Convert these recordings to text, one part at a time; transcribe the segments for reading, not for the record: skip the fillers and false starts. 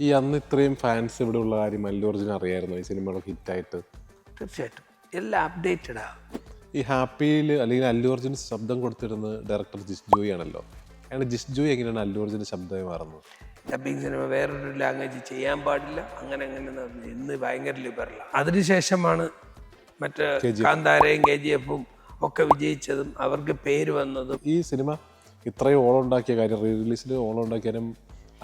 ഈ അന്ന് ഇത്രയും ഫാൻസ് ഇവിടെ ഉള്ള കാര്യം അല്ലു അർജുൻ അറിയായിരുന്നു ഈ സിനിമകളൊക്കെ ഹിറ്റായിട്ട്? തീർച്ചയായിട്ടും എല്ലാം അപ്ഡേറ്റഡാ. ഈ ഹാപ്പിയിൽ അല്ലെങ്കിൽ അല്ലു അർജുൻ ശബ്ദം കൊടുത്തിരുന്നത് ഡയറക്ടർ ജിസ് ജോയി ആണല്ലോ. അയാൾ ജിസ് ജോയി എങ്ങനെയാണ് അല്ലു അർജുൻ്റെ ശബ്ദമായി മാറുന്നത്? ഡബിങ് സിനിമ വേറൊരു ലാംഗ്വേജ് ചെയ്യാൻ പാടില്ല, അങ്ങനെ ഇന്ന് ഭയങ്കര ലിബറലാണ്. അതിനുശേഷമാണ് മറ്റേ കാന്താരയും KGF ഒക്കെ വിജയിച്ചതും അവർക്ക് പേര് വന്നതും. ഈ സിനിമ ഇത്രയും ഓളം ഉണ്ടാക്കിയ കാര്യം, റീ റിലീസിൽ ഓളം ഉണ്ടാക്കിയാലും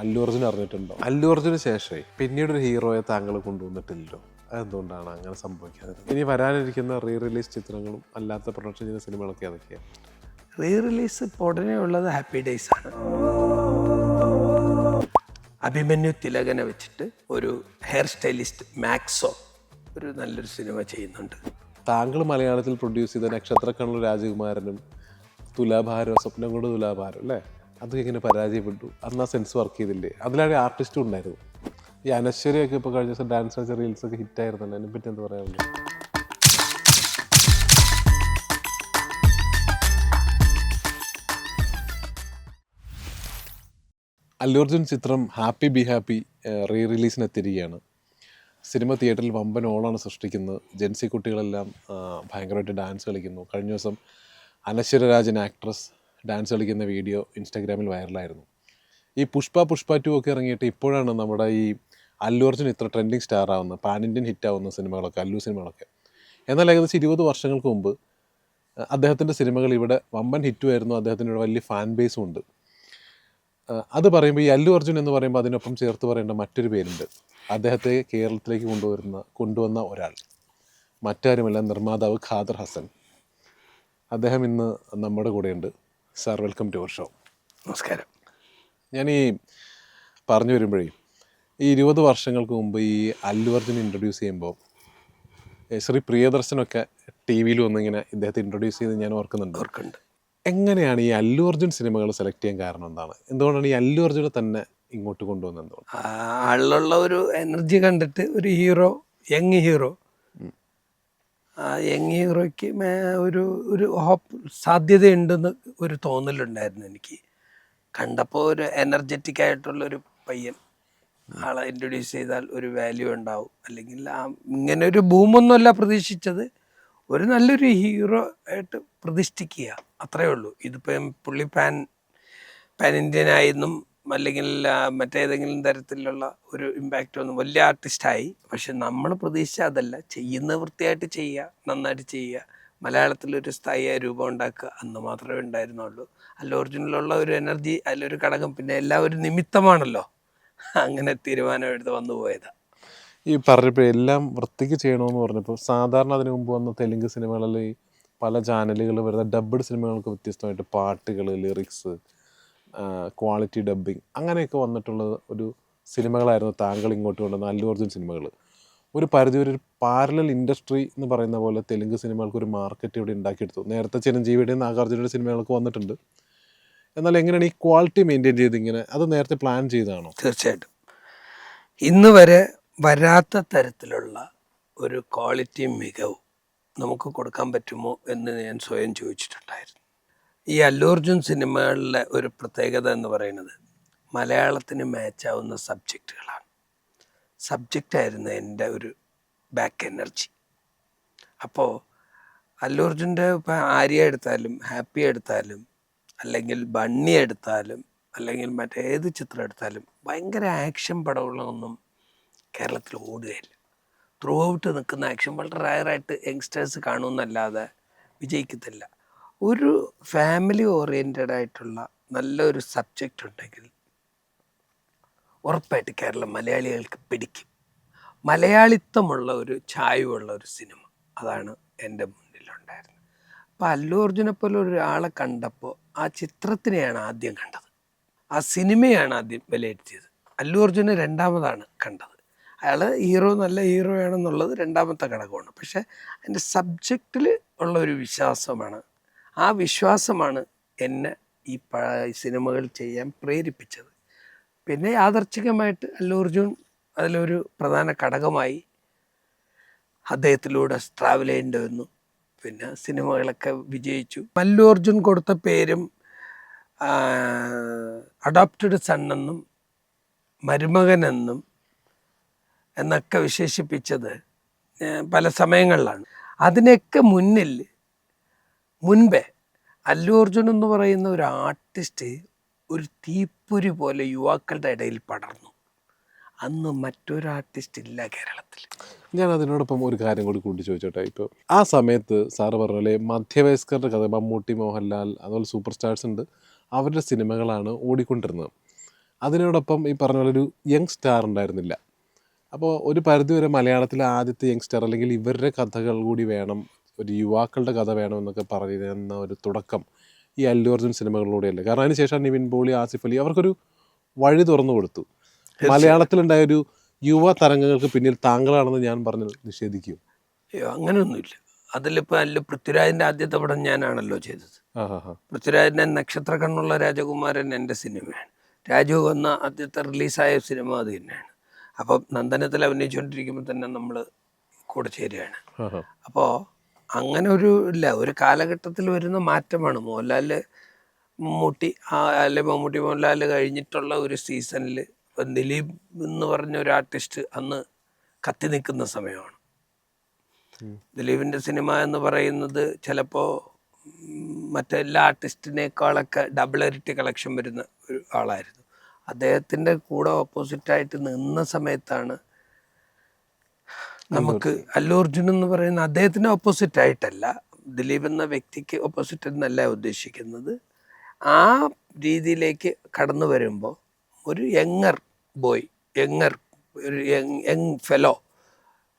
അല്ലു അർജുൻ അറിഞ്ഞിട്ടുണ്ടോ? അല്ലു അർജുന് ശേഷമേ പിന്നീട് ഒരു ഹീറോയെ താങ്കൾ കൊണ്ടുവന്നിട്ടില്ലല്ലോ, അതെന്തുകൊണ്ടാണ് അങ്ങനെ സംഭവിക്കാതെ? ഇനി വരാനിരിക്കുന്ന റീ റിലീസ് ചിത്രങ്ങളും അല്ലാത്ത പ്രൊഡക്ഷൻ ചെയ്യുന്ന സിനിമകളൊക്കെ അതൊക്കെയാണ്. റീ റിലീസ് ഇപ്പോൾ ഉടനെ ഉള്ളത് ഹാപ്പി ഡേയ്സ് ആണ്. അഭിമന്യു തിലകനെ വെച്ചിട്ട് ഒരു ഹെയർ സ്റ്റൈലിസ്റ്റ് മാക്സോ ഒരു നല്ലൊരു സിനിമ ചെയ്യുന്നുണ്ട്. താങ്കൾ മലയാളത്തിൽ പ്രൊഡ്യൂസ് ചെയ്ത നക്ഷത്രക്കണ്ണൂർ രാജകുമാരനും തുലാഭാരം, സ്വപ്നം കൊണ്ട് തുലാഭാരം അല്ലേ, അത് ഇങ്ങനെ പരാജയപ്പെട്ടു. അന്ന് ആ സെൻസ് വർക്ക് ചെയ്തില്ലേ? അതിലാണെങ്കിൽ ആർട്ടിസ്റ്റും ഉണ്ടായിരുന്നു. ഈ അനശ്വരയൊക്കെ ഇപ്പോൾ കഴിഞ്ഞ ദിവസം ഡാൻസ് വെച്ച റീൽസൊക്കെ ഹിറ്റായിരുന്നല്ലോ, അതിനെപ്പറ്റി എന്താ പറയാനുള്ളത്? അല്ലു അർജുൻ ചിത്രം ഹാപ്പി ബി ഹാപ്പി റീ റിലീസിന് എത്തിയിരിക്കുകയാണ്. സിനിമ തിയേറ്ററിൽ വമ്പൻ ഓളാണ് സൃഷ്ടിക്കുന്നത്. ജെൻസി കുട്ടികളെല്ലാം ഭയങ്കരമായിട്ട് ഡാൻസ് കളിക്കുന്നു. കഴിഞ്ഞ ദിവസം അനശ്വര രാജൻ ആക്ട്രസ് ഡാൻസ് കളിക്കുന്ന വീഡിയോ ഇൻസ്റ്റാഗ്രാമിൽ വൈറലായിരുന്നു. ഈ പുഷ്പ 2 ഒക്കെ ഇറങ്ങിയിട്ട് ഇപ്പോഴാണ് നമ്മുടെ ഈ അല്ലു അർജുൻ ഇത്ര ട്രെൻഡിങ് സ്റ്റാർ ആവുന്നത്, പാൻ ഇന്ത്യൻ ഹിറ്റ് ആവുന്ന സിനിമകളൊക്കെ, അല്ലു സിനിമകളൊക്കെ. എന്നാൽ ഏകദേശം 20 വർഷങ്ങൾക്ക് മുമ്പ് അദ്ദേഹത്തിൻ്റെ സിനിമകൾ ഇവിടെ വമ്പൻ ഹിറ്റുമായിരുന്നു. അദ്ദേഹത്തിൻ്റെ ഒരു വലിയ ഫാൻ ബേസും ഉണ്ട്. അത് പറയുമ്പോൾ ഈ അല്ലു അർജുൻ എന്ന് പറയുമ്പോൾ അതിനൊപ്പം ചേർത്ത് പറയേണ്ട മറ്റൊരു പേരുണ്ട്. അദ്ദേഹത്തെ കേരളത്തിലേക്ക് കൊണ്ടുവന്ന ഒരാൾ മറ്റാരുമല്ല, നിർമ്മാതാവ് ഖാദർ ഹസൻ. അദ്ദേഹം ഇന്ന് നമ്മുടെ കൂടെയുണ്ട്. Sir, welcome to our show. നമസ്കാരം. ഞാൻ ഈ പറഞ്ഞു വരുമ്പോഴേ ഈ 20 വർഷങ്ങൾക്ക് മുമ്പ് ഈ അല്ലു അർജുൻ ഇൻട്രൊഡ്യൂസ് ചെയ്യുമ്പോൾ ശ്രീ പ്രിയദർശനൊക്കെ ടി വിയിൽ വന്നിങ്ങനെ ഇദ്ദേഹത്തെ ഇൻട്രൊഡ്യൂസ് ചെയ്ത് ഞാൻ ഓർക്കുന്നുണ്ട്. എങ്ങനെയാണ് ഈ അല്ലു അർജുൻ സിനിമകൾ സെലക്ട് ചെയ്യാൻ കാരണം എന്താണ്? എന്തുകൊണ്ടാണ് ഈ അല്ലു അർജുനെ തന്നെ ഇങ്ങോട്ട് കൊണ്ടുവന്നത്? എന്തുകൊണ്ട്? ആളിലുള്ള ഒരു എനർജി കണ്ടിട്ട് ഒരു ഹീറോ, യങ് ഹീറോ, ആ യങ് ഹീറോയ്ക്ക് ഒരു ഹോപ്പ് സാധ്യതയുണ്ടെന്ന് ഒരു തോന്നലുണ്ടായിരുന്നു എനിക്ക്. കണ്ടപ്പോൾ ഒരു എനർജറ്റിക് ആയിട്ടുള്ളൊരു പയ്യൻ, ആളെ ഇൻട്രൊഡ്യൂസ് ചെയ്താൽ ഒരു വാല്യൂ ഉണ്ടാവും. അല്ലെങ്കിൽ ഇങ്ങനെ ഒരു ബൂമൊന്നുമല്ല പ്രതീക്ഷിച്ചത്, ഒരു നല്ലൊരു ഹീറോ ആയിട്ട് പ്രതിഷ്ഠിക്കുക, അത്രയേ ഉള്ളൂ. ഇതിപ്പം പുള്ളി പാൻ ഇന്ത്യൻ ആയെന്നും അല്ലെങ്കിൽ മറ്റേതെങ്കിലും തരത്തിലുള്ള ഒരു ഇമ്പാക്റ്റ് ഒന്നും, വലിയ ആർട്ടിസ്റ്റായി. പക്ഷെ നമ്മൾ പ്രതീക്ഷിച്ച അതല്ല. ചെയ്യുന്ന വൃത്തിയായിട്ട് ചെയ്യുക, നന്നായിട്ട് ചെയ്യുക, മലയാളത്തിലൊരു സ്ഥായിയായ രൂപം ഉണ്ടാക്കുക, അന്ന് മാത്രമേ ഉണ്ടായിരുന്നുള്ളൂ. അല്ലു അർജുനിലുള്ള ഒരു എനർജി, അതിലൊരു ഘടകം, പിന്നെ എല്ലാവരും നിമിത്തമാണല്ലോ. അങ്ങനെ തീരുമാനമെടുത്ത് വന്നു പോയതാണ്. ഈ പറഞ്ഞപ്പോൾ എല്ലാം വൃത്തിക്ക് ചെയ്യണമെന്ന് പറഞ്ഞപ്പോൾ സാധാരണ അതിന് മുമ്പ് വന്ന തെലുങ്ക് സിനിമകളിൽ പല ചാനലുകൾ വരുന്ന ഡബ്ബഡ് സിനിമകൾക്ക് വ്യത്യസ്തമായിട്ട് പാട്ടുകൾ, ലിറിക്സ്, ക്വാളിറ്റി ഡബ്ബിങ് അങ്ങനെയൊക്കെ വന്നിട്ടുള്ള ഒരു സിനിമകളായിരുന്നു താങ്കൾ ഇങ്ങോട്ട് കൊണ്ടുവന്ന അല്ലു അർജുൻ സിനിമകൾ. ഒരു പരിധി ഒരു പാരലൽ ഇൻഡസ്ട്രി എന്ന് പറയുന്ന പോലെ തെലുങ്ക് സിനിമകൾക്ക് ഒരു മാർക്കറ്റ് ഇവിടെ ഉണ്ടാക്കിയെടുത്തു. നേരത്തെ ചിരഞ്ജീവിയുടെയും നാഗാർജുനയുടെ സിനിമകളൊക്കെ വന്നിട്ടുണ്ട്. എന്നാൽ എങ്ങനെയാണ് ഈ ക്വാളിറ്റി മെയിൻറ്റെയിൻ ചെയ്ത് ഇങ്ങനെ, അത് നേരത്തെ പ്ലാൻ ചെയ്തതാണോ? തീർച്ചയായിട്ടും ഇന്ന് വരെ വരാത്ത തരത്തിലുള്ള ഒരു ക്വാളിറ്റിയും മികവും നമുക്ക് കൊടുക്കാൻ പറ്റുമോ എന്ന് ഞാൻ സ്വയം ചോദിച്ചിട്ടുണ്ടായിരുന്നു. ഈ അല്ലു അർജുൻ സിനിമകളിലെ ഒരു പ്രത്യേകത എന്ന് പറയുന്നത് മലയാളത്തിന് മാച്ചാവുന്ന സബ്ജക്റ്റുകളാണ്. സബ്ജക്റ്റായിരുന്നു എൻ്റെ ഒരു ബാക്ക് എനർജി. അപ്പോൾ അല്ലു അർജുൻ്റെ ഇപ്പം ആര്യ എടുത്താലും, ഹാപ്പി എടുത്താലും, അല്ലെങ്കിൽ ബണ്ണി എടുത്താലും, അല്ലെങ്കിൽ മറ്റേത് ചിത്രം എടുത്താലും ഭയങ്കര ആക്ഷൻ പടങ്ങളൊന്നും കേരളത്തിൽ ഓടുകയില്ല. ത്രൂ ഔട്ട് നിൽക്കുന്ന ആക്ഷൻ വളരെ റയറായിട്ട് യങ്സ്റ്റേഴ്സ് കാണുമെന്നല്ലാതെ വിജയിക്കത്തില്ല. ഒരു ഫാമിലി ഓറിയൻറ്റഡ് ആയിട്ടുള്ള നല്ലൊരു സബ്ജക്റ്റ് ഉണ്ടെങ്കിൽ ഉറപ്പായിട്ട് കേരളം മലയാളികൾക്ക് പിടിക്കും. മലയാളിത്വമുള്ള ഒരു ചായവുള്ള ഒരു സിനിമ, അതാണ് എൻ്റെ മുന്നിലുണ്ടായിരുന്നത്. അപ്പോൾ അല്ലു അർജുനെ പോലെ ഒരാളെ കണ്ടപ്പോൾ ആ ചിത്രത്തിനെയാണ് ആദ്യം കണ്ടത്, ആ സിനിമയാണ് ആദ്യം വിലയിരുത്തിയത്. അല്ലു അർജുനെ രണ്ടാമതാണ് കണ്ടത്. അയാൾ ഹീറോ, നല്ല ഹീറോ ആണെന്നുള്ളത് രണ്ടാമത്തെ ഘടകമാണ്. പക്ഷേ അതിൻ്റെ സബ്ജക്റ്റിൽ ഉള്ള ഒരു വിശ്വാസമാണ്, ആ വിശ്വാസമാണ് എന്നെ ഈ സിനിമകൾ ചെയ്യാൻ പ്രേരിപ്പിച്ചത്. പിന്നെ യാദർച്ഛികമായിട്ട് അല്ലു അർജുൻ അതിലൊരു പ്രധാന ഘടകമായി. അദ്ദേഹത്തിലൂടെ ട്രാവൽ ചെയ്യേണ്ടി വന്നു. പിന്നെ സിനിമകളൊക്കെ വിജയിച്ചു. അല്ലു അർജുൻ കൊടുത്ത പേരും അഡോപ്റ്റഡ് സൺ എന്നും മരുമകനെന്നും എന്നൊക്കെ വിശേഷിപ്പിച്ചത് പല സമയങ്ങളിലാണ്. അതിനൊക്കെ മുൻപേ അല്ലു അർജുൻ എന്ന് പറയുന്ന ഒരു ആർട്ടിസ്റ്റ് ഒരു തീപ്പൊരി പോലെ യുവാക്കളുടെ ഇടയിൽ പടർന്നു. അന്ന് മറ്റൊരു ആർട്ടിസ്റ്റ് ഇല്ല കേരളത്തിൽ. ഞാൻ അതിനോടൊപ്പം ഒരു കാര്യം കൂടി കൂട്ടി ചോദിച്ചോട്ടെ. ഇപ്പോൾ ആ സമയത്ത് സാറ് പറഞ്ഞ പോലെ മധ്യവയസ്കരുടെ കഥ, മമ്മൂട്ടി, മോഹൻലാൽ, അതുപോലെ സൂപ്പർ സ്റ്റാർസ് ഉണ്ട്, അവരുടെ സിനിമകളാണ് ഓടിക്കൊണ്ടിരുന്നത്. അതിനോടൊപ്പം ഈ പറഞ്ഞ പോലെ ഒരു യങ് സ്റ്റാർ ഉണ്ടായിരുന്നില്ല. അപ്പോൾ ഒരു പരിധിവരെ മലയാളത്തിലെ ആദ്യത്തെ യങ് സ്റ്റാർ, അല്ലെങ്കിൽ ഇവരുടെ കഥകൾ കൂടി വേണം, ഒരു യുവാക്കളുടെ കഥ വേണം എന്നൊക്കെ പറയുന്ന ഒരു തുടക്കം ഈ അല്ലു അർജുൻ സിനിമകളിലൂടെയല്ലേ? കാരണം അതിനുശേഷം നിവിൻ പോളി, ആസിഫ് അലി അവർക്കൊരു വഴി തുറന്നു കൊടുത്തു. മലയാളത്തിലുണ്ടായ ഒരു യുവ തരംഗങ്ങൾക്ക് പിന്നിൽ താങ്കളാണെന്ന് ഞാൻ പറഞ്ഞ് നിഷേധിക്കും. അയ്യോ, അങ്ങനെയൊന്നുമില്ല. അതിലിപ്പോൾ പൃഥ്വിരാജിൻ്റെ ആദ്യത്തെ പടം ഞാനാണല്ലോ ചെയ്തത്. പൃഥ്വിരാജിൻ്റെ നക്ഷത്ര കണ്ണുള്ള രാജകുമാരൻ എൻ്റെ സിനിമയാണ്. രാജു വന്ന ആദ്യത്തെ റിലീസായ സിനിമ അത് തന്നെയാണ്. അപ്പം നന്ദനത്തിൽ അഭിനയിച്ചുകൊണ്ടിരിക്കുമ്പോൾ തന്നെ നമ്മൾ കൂടെ ചേരുകയാണ്. അപ്പോൾ അങ്ങനെ ഒരു കാലഘട്ടത്തിൽ വരുന്ന മാറ്റമാണ്. മോഹൻലാൽ മമ്മൂട്ടി മോഹൻലാൽ കഴിഞ്ഞിട്ടുള്ള ഒരു സീസണിൽ ഇപ്പം ദിലീപ് എന്ന് പറഞ്ഞ ഒരു ആർട്ടിസ്റ്റ് അന്ന് കത്തി നിൽക്കുന്ന സമയമാണ്. ദിലീപിൻ്റെ സിനിമ എന്ന് പറയുന്നത് ചിലപ്പോൾ മറ്റെല്ലാ ആർട്ടിസ്റ്റിനേക്കാളൊക്കെ ഡബിൾ ഇരട്ടി കളക്ഷൻ വരുന്ന ഒരു ആളായിരുന്നു. അദ്ദേഹത്തിൻ്റെ കൂടെ ഓപ്പോസിറ്റായിട്ട് നിന്ന സമയത്താണ് നമുക്ക് അല്ലു അർജുൻ എന്ന് പറയുന്ന അദ്ദേഹത്തിന് ഓപ്പോസിറ്റ് ആയിട്ടല്ല, ദിലീപ് എന്ന വ്യക്തിക്ക് ഓപ്പോസിറ്റ് എന്നല്ല ഉദ്ദേശിക്കുന്നത്. ആ രീതിയിലേക്ക് കടന്നു വരുമ്പോൾ ഒരു ഒരു യങ് ഫെലോ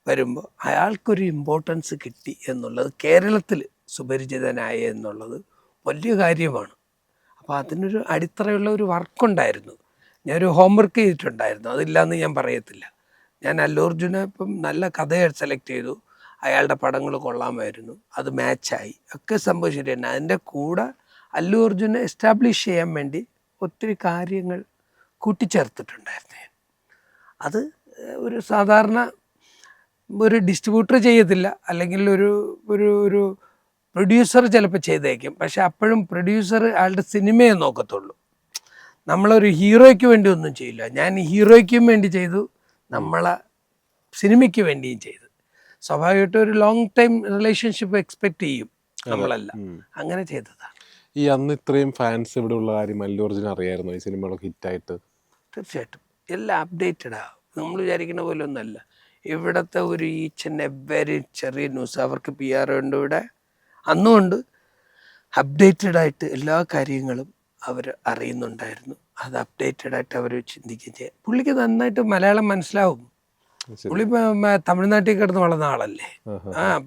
വരുമ്പോൾ അയാൾക്കൊരു ഇമ്പോർട്ടൻസ് കിട്ടി എന്നുള്ളത്, കേരളത്തിൽ സുപരിചിതനായി എന്നുള്ളത് വലിയ കാര്യമാണ്. അപ്പോൾ അതിനൊരു അടിത്തറയുള്ള ഒരു വർക്കുണ്ടായിരുന്നു. ഞാനൊരു ഹോംവർക്ക് ചെയ്തിട്ടുണ്ടായിരുന്നു, അതില്ലാന്ന് ഞാൻ പറയത്തില്ല. ഞാൻ അല്ലു അർജുനെ ഇപ്പം നല്ല കഥയെ സെലക്ട് ചെയ്തു, അയാളുടെ പടങ്ങൾ കൊള്ളാമായിരുന്നു, അത് മാച്ചായി, ഒക്കെ സംഭവം ശരിയാണ്. അതിൻ്റെ കൂടെ അല്ലു അർജുനെ എസ്റ്റാബ്ലിഷ് ചെയ്യാൻ വേണ്ടി ഒത്തിരി കാര്യങ്ങൾ കൂട്ടിച്ചേർത്തിട്ടുണ്ടായിരുന്നു ഞാൻ. അത് ഒരു സാധാരണ ഒരു ഡിസ്ട്രിബ്യൂട്ടർ ചെയ്യത്തില്ല, അല്ലെങ്കിൽ ഒരു പ്രൊഡ്യൂസർ ചിലപ്പോൾ ചെയ്തേക്കും. പക്ഷെ അപ്പോഴും പ്രൊഡ്യൂസർ അയാളുടെ സിനിമയെ നോക്കത്തുള്ളൂ. നമ്മളൊരു ഹീറോയ്ക്ക് വേണ്ടി ഒന്നും ചെയ്യില്ല. ഞാൻ ഹീറോയ്ക്കും വേണ്ടി ചെയ്തു, നമ്മളെ സിനിമയ്ക്ക് വേണ്ടിയും ചെയ്തു. സ്വാഭാവികമായിട്ടും ഒരു ലോങ് ടൈം റിലേഷൻഷിപ്പ് എക്സ്പെക്റ്റ് ചെയ്യും നമ്മളല്ല, അങ്ങനെ ചെയ്തതാണ്. ഈ അന്ന് ഇത്രയും ഫാൻസ് ഇവിടെ ഉള്ള കാര്യം അല്ലു അർജുൻ അറിയായിരുന്നു ഈ സിനിമകളൊക്കെ ഹിറ്റായിട്ട്? തീർച്ചയായിട്ടും എല്ലാം അപ്ഡേറ്റഡാണ്. നമ്മൾ വിചാരിക്കുന്ന പോലെ ഒന്നുമല്ല. ഇവിടുത്തെ ഒരു ഈച്ച് ആൻഡ് എവരി ചെറിയ ന്യൂസ് അവർക്ക് PR ഉണ്ട് ഇവിടെ, അന്നുകൊണ്ട് അപ്ഡേറ്റഡായിട്ട് എല്ലാ കാര്യങ്ങളും അവർ അറിയുന്നുണ്ടായിരുന്നു. അത് അപ്ഡേറ്റഡായിട്ട് അവർ ചിന്തിക്കുകയും ചെയ്യാം. പുള്ളിക്ക് നന്നായിട്ട് മലയാളം മനസ്സിലാവും. പുള്ളി തമിഴ്നാട്ടിൽ കിടന്ന് വളർന്ന ആളല്ലേ.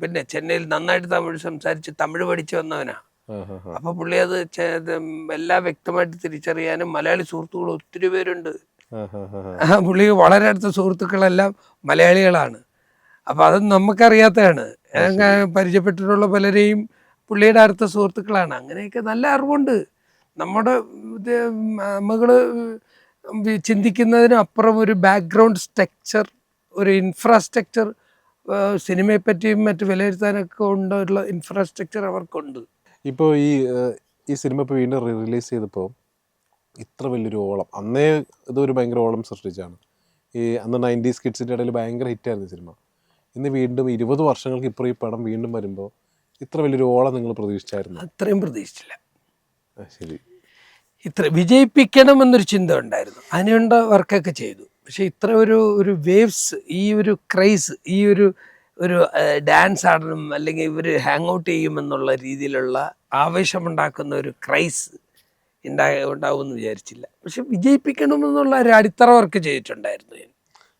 പിന്നെ ചെന്നൈയിൽ നന്നായിട്ട് തമിഴ് സംസാരിച്ച് തമിഴ് പഠിച്ചു വന്നവനാ. അപ്പോൾ പുള്ളി അത് എല്ലാം വ്യക്തമായിട്ട് തിരിച്ചറിയാനും മലയാളി സുഹൃത്തുക്കൾ ഒത്തിരി പേരുണ്ട്. പുള്ളിക്ക് വളരെ അടുത്ത സുഹൃത്തുക്കളെല്ലാം മലയാളികളാണ്. അപ്പോൾ അത് നമുക്കറിയാത്തതാണ്. പരിചയപ്പെട്ടിട്ടുള്ള പലരെയും പുള്ളിയുടെ അടുത്ത സുഹൃത്തുക്കളാണ്. അങ്ങനെയൊക്കെ നല്ല അറിവുണ്ട്. നമ്മുടെ നമ്മൾ ചിന്തിക്കുന്നതിനപ്പുറം ഒരു ബാക്ക്ഗ്രൗണ്ട് സ്ട്രക്ചർ, ഒരു ഇൻഫ്രാസ്ട്രക്ചർ, സിനിമയെപ്പറ്റിയും മറ്റ് വിലയിരുത്താനൊക്കെ ഉള്ള ഇൻഫ്രാസ്ട്രക്ചർ അവർക്കുണ്ട്. ഇപ്പോൾ ഈ സിനിമ ഇപ്പോൾ വീണ്ടും റിലീസ് ചെയ്തപ്പോൾ ഇത്ര വലിയൊരു ഓളം, അന്നേ ഇതൊരു ഭയങ്കര ഓളം സൃഷ്ടിച്ചാണ്. അന്ന് 90s കിഡ്സിൻ്റെ ഇടയിൽ ഭയങ്കര ഹിറ്റായിരുന്നു ഈ സിനിമ. ഇന്ന് വീണ്ടും 20 വർഷങ്ങൾക്ക് ഇപ്പോൾ ഈ പടം വീണ്ടും വരുമ്പോൾ ഇത്ര വലിയൊരു ഓളം നിങ്ങൾ പ്രതീക്ഷിച്ചായിരുന്നു? അത്രയും പ്രതീക്ഷിച്ചില്ല. ശരി, ഇത്ര വിജയിപ്പിക്കണമെന്നൊരു ചിന്ത ഉണ്ടായിരുന്നു, അതിനുണ്ട വർക്കൊക്കെ ചെയ്തു. പക്ഷേ ഇത്ര ഒരു വേവ്സ്, ഈ ഒരു ക്രൈസ്, ഈ ഒരു ഡാൻസ് ആടണം അല്ലെങ്കിൽ ഇവർ ഹാങ് ഔട്ട് ചെയ്യുമെന്നുള്ള രീതിയിലുള്ള ആവേശമുണ്ടാക്കുന്ന ഒരു ക്രൈസ് ഉണ്ടാവുമെന്ന് വിചാരിച്ചില്ല. പക്ഷെ വിജയിപ്പിക്കണമെന്നുള്ള ഒരു അടിത്തറ വർക്ക് ചെയ്തിട്ടുണ്ടായിരുന്നു ഞാൻ.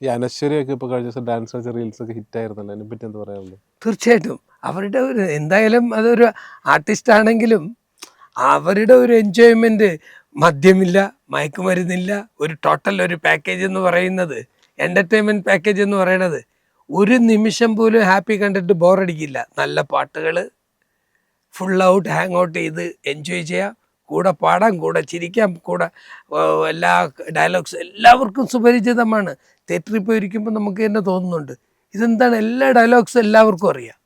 ഈ അനശ്വരയൊക്കെ ഇപ്പോൾ കഴിഞ്ഞ ദിവസം ഡാൻസ് കളിച്ച റീൽസൊക്കെ ഹിറ്റായിരുന്നല്ലോ, അതിനെപ്പറ്റി എന്താ പറയാനുള്ളത്? തീർച്ചയായിട്ടും അവരുടെ എന്തായാലും അതൊരു ആർട്ടിസ്റ്റ് ആണെങ്കിലും അവരുടെ ഒരു എൻജോയ്മെൻറ്റ്, മദ്യമില്ല, മയക്കുമരുന്നില്ല, ഒരു ടോട്ടൽ ഒരു പാക്കേജ് എന്ന് പറയുന്നത്, എൻ്റർടൈൻമെൻറ്റ് പാക്കേജ് എന്ന് പറയുന്നത് ഒരു നിമിഷം പോലും ഹാപ്പി കണ്ടിട്ട് ബോറടിക്കില്ല. നല്ല പാട്ടുകൾ, ഫുൾ ഔട്ട് ഹാങ് ഔട്ട് ചെയ്ത് എൻജോയ് ചെയ്യാം, കൂടെ പാടാം, കൂടെ ചിരിക്കാം, കൂടെ എല്ലാ ഡയലോഗ്സ് എല്ലാവർക്കും സുപരിചിതമാണ്. തിയേറ്ററിൽ പോയിരിക്കുമ്പോൾ നമുക്ക് തന്നെ തോന്നുന്നുണ്ട് ഇതെന്താണ്, എല്ലാ ഡയലോഗ്സും എല്ലാവർക്കും അറിയാം.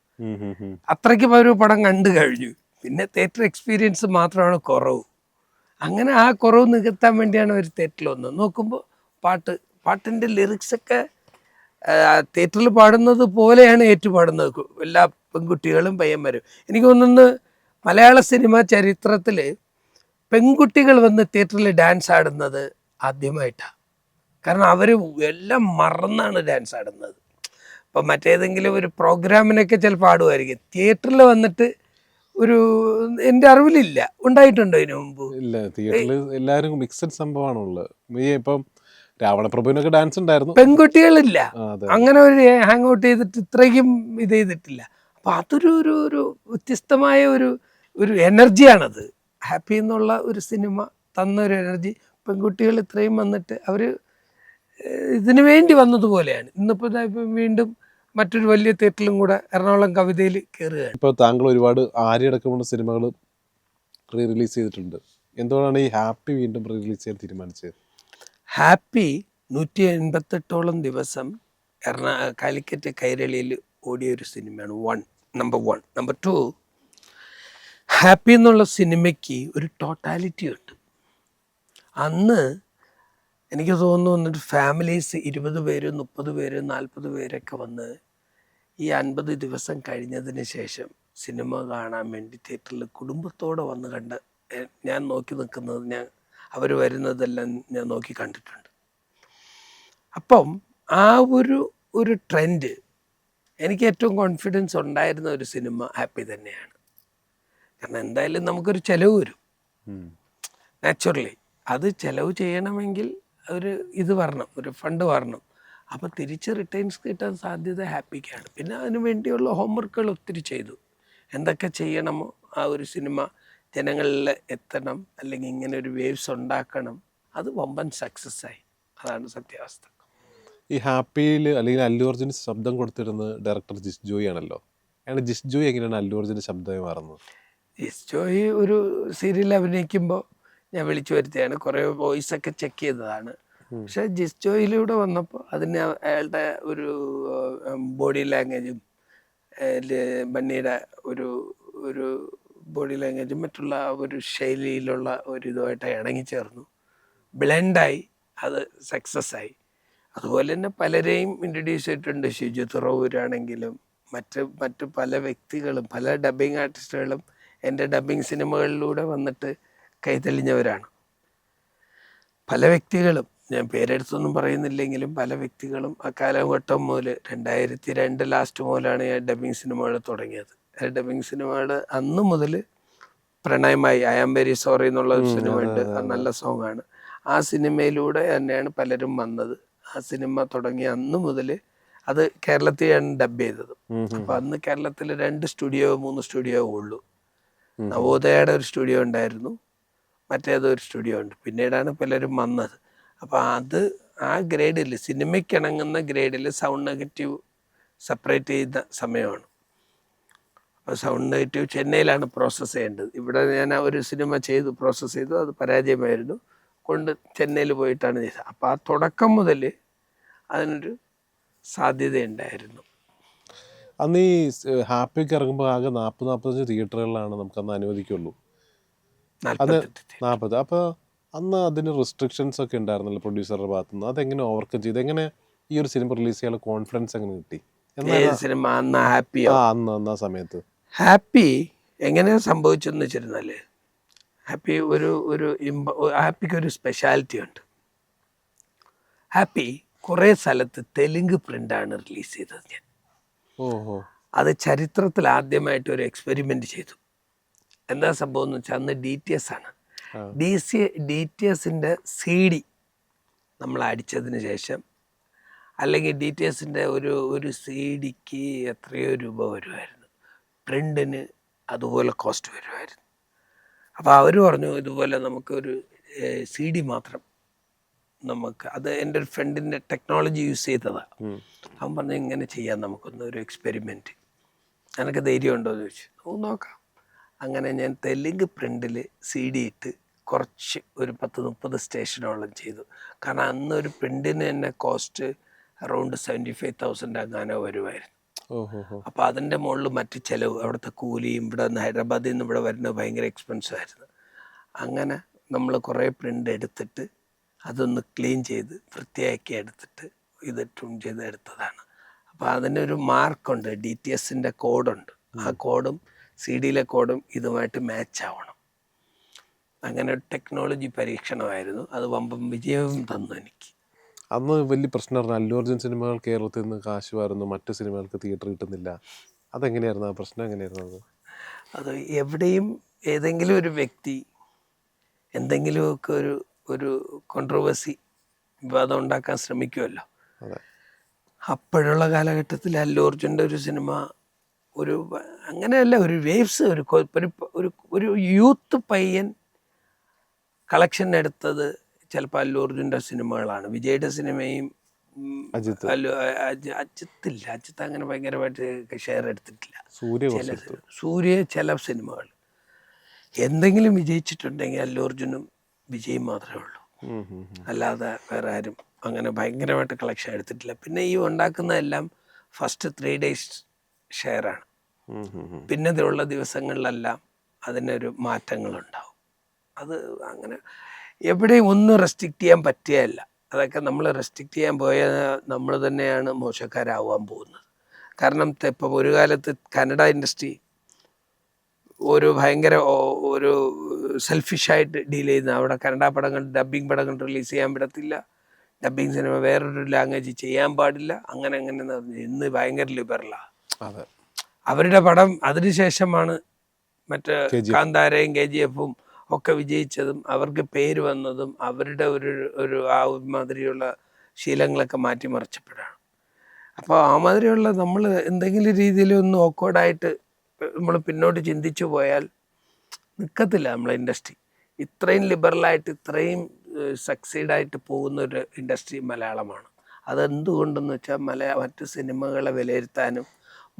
അത്രയ്ക്കും ഒരു പടം കണ്ടു കഴിഞ്ഞു. പിന്നെ തിയേറ്റർ എക്സ്പീരിയൻസ് മാത്രമാണ് കുറവ്. അങ്ങനെ ആ കുറവ് നികത്താൻ വേണ്ടിയാണ് ഒരു തിയേറ്ററിൽ വന്നത്. നോക്കുമ്പോൾ പാട്ടിൻ്റെ ലിറിക്സൊക്കെ തിയേറ്ററിൽ പാടുന്നത് പോലെയാണ് ഏറ്റുപാടുന്നത് എല്ലാ പെൺകുട്ടികളും പയ്യന്മാരും. എനിക്ക് തോന്നുന്നു മലയാള സിനിമ ചരിത്രത്തിൽ പെൺകുട്ടികൾ വന്ന് തിയേറ്ററിൽ ഡാൻസ് ആടുന്നത് ആദ്യമായിട്ടാണ്. കാരണം അവർ എല്ലാം മറന്നാണ് ഡാൻസ് ആടുന്നത്. ഇപ്പം മറ്റേതെങ്കിലും ഒരു പ്രോഗ്രാമിനൊക്കെ ചിലപ്പോൾ ആടുമായിരിക്കും. തിയേറ്ററിൽ വന്നിട്ട് ഒരു എൻ്റെ അറിവിലില്ല, ഉണ്ടായിട്ടുണ്ടോ ഇതിനു മുമ്പ്? ഇല്ല, തിയേറ്ററിൽ എല്ലാവരും മിക്സഡ് സംഭവമാണുള്ളത്. ഈ ഇപ്പം രാവണപ്രഭുവിനൊക്കെ ഡാൻസ് ഉണ്ടായിരുന്നു, പെൺകുട്ടികളില്ല. അതെ. അങ്ങനെ ഒരു ഹാങ് ഔട്ട് ചെയ്തിട്ട് ഇത്രയ്ക്കും ഇത് ചെയ്തിട്ടില്ല. അപ്പം അതൊരു ഒരു ഒരു വ്യത്യസ്തമായ ഒരു എനർജിയാണത്. ഹാപ്പി എന്നുള്ള ഒരു സിനിമ തന്നൊരു എനർജി. പെൺകുട്ടികൾ ഇത്രയും വന്നിട്ട് അവർ ഇതിനു വേണ്ടി വന്നതുപോലെയാണ്. ഇന്നിപ്പോൾ ഇപ്പം വീണ്ടും മറ്റൊരു വലിയ തിയേറ്ററിലും കൂടെ എറണാകുളം കവിതയിൽ കയറുകയാണ്. ഇപ്പോൾ താങ്കൾ ഒരുപാട് ആര്യടക്കമുള്ള സിനിമകൾ റീ റിലീസ് ചെയ്തിട്ടുണ്ട്. എന്തുകൊണ്ടാണ് ഈ ഹാപ്പി വീണ്ടും റീ റിലീസ് ചെയ്യാൻ തീരുമാനിച്ചത്? ഹാപ്പി 188ഓളം ദിവസം കാലിക്കറ്റ് കൈരളിയിൽ ഓടിയ ഒരു സിനിമയാണ്. നമ്പർ 1. നമ്പർ 2, ഹാപ്പി എന്നുള്ള സിനിമയ്ക്ക് ഒരു ടോട്ടാലിറ്റി ഉണ്ട്. അന്ന് എനിക്ക് തോന്നുന്നു വന്നിട്ട് ഫാമിലീസ് 20 പേര്, 30 പേര്, 40 പേരൊക്കെ വന്ന് ഈ 50 ദിവസം കഴിഞ്ഞതിന് ശേഷം സിനിമ കാണാൻ വേണ്ടി തിയേറ്ററിൽ കുടുംബത്തോടെ വന്ന് കണ്ട് ഞാൻ നോക്കി നിൽക്കുന്നത്, അവർ വരുന്നതെല്ലാം ഞാൻ നോക്കി കണ്ടിട്ടുണ്ട്. അപ്പം ആ ഒരു ട്രെൻഡ് എനിക്ക് ഏറ്റവും കോൺഫിഡൻസ് ഉണ്ടായിരുന്ന ഒരു സിനിമ ഹാപ്പി തന്നെയാണ്. കാരണം എന്തായാലും നമുക്കൊരു ചിലവ് വരും നാച്ചുറലി. അത് ചിലവ് ചെയ്യണമെങ്കിൽ ഇത് വരണം, ഒരു ഫണ്ട് വരണം. അപ്പോൾ തിരിച്ച് റിട്ടേൺസ് കിട്ടാൻ സാധ്യത ഹാപ്പിക്കാണ്. പിന്നെ അതിനു വേണ്ടിയുള്ള ഹോംവർക്കുകൾ ഒത്തിരി ചെയ്തു. എന്തൊക്കെ ചെയ്യണമോ ആ ഒരു സിനിമ ജനങ്ങളിൽ എത്തണം, അല്ലെങ്കിൽ ഇങ്ങനെ ഒരു വേവ്സ് ഉണ്ടാക്കണം. അത് വമ്പൻ സക്സസ് ആയി. അതാണ് സത്യാവസ്ഥ. ഈ ഹാപ്പിയിൽ അല്ലെങ്കിൽ അല്ലു അർജുന് ശബ്ദം കൊടുത്തിരുന്നത് ഡയറക്ടർ ജിസ് ജോയി ആണല്ലോ. അയാൾ ജിസ് ജോയി എങ്ങനെയാണ് അല്ലു അർജുൻ്റെ ശബ്ദമായി മാറുന്നത്? ജിസ് ജോയി ഒരു സീരിയൽ അഭിനയിക്കുമ്പോൾ ഞാൻ വിളിച്ചു വരുത്തിയാണ്, കുറേ വോയിസൊക്കെ ചെക്ക് ചെയ്തതാണ്. പക്ഷേ ജിസ് ജോയിലൂടെ വന്നപ്പോൾ അതിന് അയാളുടെ ഒരു ബോഡി ലാംഗ്വേജും ബണ്ണിയുടെ ഒരു ബോഡി ലാംഗ്വേജും മറ്റുള്ള ഒരു ശൈലിയിലുള്ള ഒരു ഇതുമായിട്ട് ഇണങ്ങിച്ചേർന്നു, ബ്ലെൻഡായി, അത് സക്സസ് ആയി. അതുപോലെ തന്നെ പലരെയും ഇൻട്രൊഡ്യൂസ് ചെയ്തിട്ടുണ്ട്. ഷിജു തുറവൂരാണെങ്കിലും മറ്റ് പല വ്യക്തികളും, പല ഡബ്ബിങ് ആർട്ടിസ്റ്റുകളും എൻ്റെ ഡബ്ബിങ് സിനിമകളിലൂടെ വന്നിട്ട് കൈതെളിഞ്ഞവരാണ്. പല വ്യക്തികളും, ഞാൻ പേരെടുത്തൊന്നും പറയുന്നില്ലെങ്കിലും പല വ്യക്തികളും ആ കാലഘട്ടം മുതൽ 2002 ലാസ്റ്റ് മുതലാണ് ഞാൻ ഡബ്ബിങ് സിനിമകൾ തുടങ്ങിയത്. ഡബ്ബിങ് സിനിമകൾ അന്ന് മുതൽ പ്രണയമായി, ഐ ആം വെരി സോറി എന്നുള്ള ഒരു സിനിമ ഉണ്ട്, നല്ല സോങ്ങാണ്. ആ സിനിമയിലൂടെ തന്നെയാണ് പലരും വന്നത്. ആ സിനിമ തുടങ്ങിയ അന്ന് മുതൽ അത് കേരളത്തിലാണ് ഡബ് ചെയ്തത്. അപ്പം അന്ന് കേരളത്തിൽ 2 സ്റ്റുഡിയോ 3 സ്റ്റുഡിയോ ഉള്ളൂ. നവോദയയുടെ ഒരു സ്റ്റുഡിയോ ഉണ്ടായിരുന്നു, മറ്റേതൊരു സ്റ്റുഡിയോ ഉണ്ട്. പിന്നീടാണ് പലരും വന്നത്. അപ്പോൾ ആ ഗ്രേഡിൽ, സിനിമയ്ക്കിണങ്ങുന്ന ഗ്രേഡിൽ സൗണ്ട് നെഗറ്റീവ് സെപ്പറേറ്റ് ചെയ്യുന്ന സമയമാണ്. അപ്പോൾ സൗണ്ട് നെഗറ്റീവ് ചെന്നൈയിലാണ് പ്രോസസ്സ് ചെയ്യേണ്ടത്. ഇവിടെ ഞാൻ ഒരു സിനിമ പ്രോസസ്സ് ചെയ്തു, അത് പരാജയമായിരുന്നു, കൊണ്ട് ചെന്നൈയിൽ പോയിട്ടാണ് ചെയ്തത്. അപ്പോൾ ആ തുടക്കം മുതൽ അതിനൊരു സാധ്യതയുണ്ടായിരുന്നു. അന്ന് ഈ ഹാപ്പിക്ക് ഇറങ്ങുമ്പോൾ ആകെ 40-45 തിയേറ്ററുകളിലാണ് നമുക്കന്ന് അനുവദിക്കുള്ളൂ. 40. അപ്പോൾ അന്ന് അതിന് റെസ്ട്രിക്ഷൻസ് ഒക്കെ ഉണ്ടായിരുന്നല്ലോ പ്രൊഡ്യൂസറുടെ ഭാഗത്തുനിന്ന്. അതെങ്ങനെ ഓവർകം ചെയ്ത്, എങ്ങനെ ഈ ഒരു സിനിമ റിലീസ് ചെയ്യാനുള്ള കോൺഫിഡൻസ് എങ്ങനെ കിട്ടി? സിനിമ അന്ന് ഹാപ്പി അന്ന് ആ സമയത്ത് ഹാപ്പി എങ്ങനെയാണ് സംഭവിച്ചെന്ന് വെച്ചിരുന്നാൽ, ഹാപ്പിക്ക് ഒരു സ്പെഷ്യാലിറ്റി ഉണ്ട്. ഹാപ്പി കുറേ സ്ഥലത്ത് തെലുങ്ക് പ്രിൻ്റാണ് റിലീസ് ചെയ്തത്. ഞാൻ അത് ചരിത്രത്തിൽ ആദ്യമായിട്ട് ഒരു എക്സ്പെരിമെൻ്റ് ചെയ്തു. എന്താ സംഭവം എന്ന് വെച്ചാൽ അന്ന് DTS ആണ്. DTSൻ്റെ CD നമ്മൾ അടിച്ചതിന് ശേഷം, അല്ലെങ്കിൽ DTSൻ്റെ ഒരു CDക്ക് എത്രയോ രൂപ വരുമായിരുന്നു, പ്രിൻറ്റിന് അതുപോലെ കോസ്റ്റ് വരുമായിരുന്നു. അപ്പോൾ അവർ പറഞ്ഞു ഇതുപോലെ നമുക്കൊരു CD മാത്രം നമുക്ക്, അത് എൻ്റെ ഒരു ഫ്രണ്ടിൻ്റെ ടെക്നോളജി യൂസ് ചെയ്തതാണ്. അവൻ പറഞ്ഞു ഇങ്ങനെ ചെയ്യാം നമുക്കൊന്നൊരു എക്സ്പെരിമെൻറ്റ്, എനിക്ക് ധൈര്യം ഉണ്ടോ എന്ന് ചോദിച്ചു. നോക്കാം. അങ്ങനെ ഞാൻ തെലുങ്ക് പ്രിൻറ്റിൽ CD ഇട്ട് കുറച്ച് ഒരു 10-30 സ്റ്റേഷനോളം ചെയ്തു. കാരണം അന്നൊരു പ്രിൻറ്റിന് തന്നെ കോസ്റ്റ് അറൗണ്ട് 75,000 അങ്ങനെ വരുമായിരുന്നു. അപ്പോൾ അതിൻ്റെ മുകളിൽ മറ്റ് ചിലവ്, അവിടുത്തെ കൂലിയും, ഇവിടെ നിന്ന് ഹൈദരാബാദിൽ നിന്ന് ഇവിടെ വരുന്നത് ഭയങ്കര എക്സ്പെൻസീവ് ആയിരുന്നു. അങ്ങനെ നമ്മൾ കുറേ പ്രിൻ്റ് എടുത്തിട്ട് അതൊന്ന് ക്ലീൻ ചെയ്ത് വൃത്തിയാക്കി എടുത്തിട്ട് ഇത് ട്യൂൺ ചെയ്ത് എടുത്തതാണ്. അപ്പോൾ അതിനൊരു മാർക്കുണ്ട്, DTSൻ്റെ കോഡുണ്ട്. ആ കോഡും CD കോഡും ഇതുമായിട്ട് മാച്ച് ആവണം. അങ്ങനെ ഒരു ടെക്നോളജി പരീക്ഷണമായിരുന്നു. അത് വമ്പം വിജയവും തന്നു എനിക്ക്. അന്ന് വലിയ പ്രശ്നമായിരുന്നു, അല്ലു അർജുൻ സിനിമകൾ കേരളത്തിൽ നിന്ന് കാശ് വാരുന്നു, മറ്റു സിനിമകൾക്ക് തിയേറ്റർ കിട്ടുന്നില്ല. അതെങ്ങനെയായിരുന്നു, ആ പ്രശ്നം എങ്ങനെയായിരുന്നു അത്? അത് എവിടെയും ഏതെങ്കിലും ഒരു വ്യക്തി എന്തെങ്കിലുമൊക്കെ ഒരു കോൺട്രവേഴ്സി, വിവാദം ഉണ്ടാക്കാൻ ശ്രമിക്കുമല്ലോ. അതെ. അപ്പോഴുള്ള കാലഘട്ടത്തിൽ അല്ലു അർജുൻ്റെ ഒരു സിനിമ അങ്ങനെയല്ല, ഒരു വേവ്സ്, ഒരു യൂത്ത് പയ്യൻ കളക്ഷൻ എടുത്തത് ചിലപ്പോൾ അല്ലു അർജുൻ്റെ സിനിമകളാണ്. വിജയുടെ സിനിമയും അജിത്ത് അജിത്ത് അങ്ങനെ ഭയങ്കരമായിട്ട് ഷെയർ എടുത്തിട്ടില്ല. സൂര്യ സൂര്യ ചില സിനിമകൾ എന്തെങ്കിലും വിജയിച്ചിട്ടുണ്ടെങ്കിൽ അല്ലു അർജുനും വിജയും മാത്രമേ ഉള്ളൂ. അല്ലാതെ വേറെ ആരും അങ്ങനെ ഭയങ്കരമായിട്ട് കളക്ഷൻ എടുത്തിട്ടില്ല. പിന്നെ ഈ ഉണ്ടാക്കുന്നതെല്ലാം ഫസ്റ്റ് 3 days ഷെയറാണ്. പിന്നെ ഇതിലുള്ള ദിവസങ്ങളിലെല്ലാം അതിനൊരു മാറ്റങ്ങളുണ്ടാവും. അത് അങ്ങനെ എവിടെയും ഒന്നും റെസ്ട്രിക്റ്റ് ചെയ്യാൻ പറ്റുകയല്ല. അതൊക്കെ നമ്മൾ റെസ്ട്രിക്റ്റ് ചെയ്യാൻ പോയാൽ നമ്മൾ തന്നെയാണ് മോശക്കാരാവാൻ പോകുന്നത്. കാരണം ഇപ്പം ഒരു കാലത്ത് കന്നഡ ഇൻഡസ്ട്രി ഒരു ഭയങ്കര ഒരു സെൽഫിഷായിട്ട് ഡീൽ ചെയ്യുന്ന, അവിടെ കന്നഡ പടങ്ങൾ ഡബ്ബിങ് പടങ്ങൾ റിലീസ് ചെയ്യാൻ പറ്റത്തില്ല, ഡബ്ബിങ് സിനിമ വേറൊരു ലാംഗ്വേജ് ചെയ്യാൻ പാടില്ല, അങ്ങനെ ഇന്ന് ഭയങ്കര ലിബറലാണ്. അവരുടെ പടം അതിനുശേഷമാണ് മറ്റേ കാന്താരയും KGF ഒക്കെ വിജയിച്ചതും അവർക്ക് പേര് വന്നതും അവരുടെ ഒരു ആ മാതിരിയുള്ള ശീലങ്ങളൊക്കെ മാറ്റിമറിച്ചപ്പോഴാണ്. അപ്പോൾ ആ മാതിരിയുള്ള നമ്മൾ എന്തെങ്കിലും രീതിയിൽ ഒന്ന് ഓക്വേർഡായിട്ട് നമ്മൾ പിന്നോട്ട് ചിന്തിച്ചു പോയാൽ നിൽക്കത്തില്ല നമ്മളെ ഇൻഡസ്ട്രി. ഇത്രയും ലിബറലായിട്ട് ഇത്രയും സക്സീഡായിട്ട് പോകുന്ന ഒരു ഇൻഡസ്ട്രി മലയാളമാണ്. അതെന്തുകൊണ്ടെന്ന് വെച്ചാൽ മറ്റ് സിനിമകളെ വിലയിരുത്താനും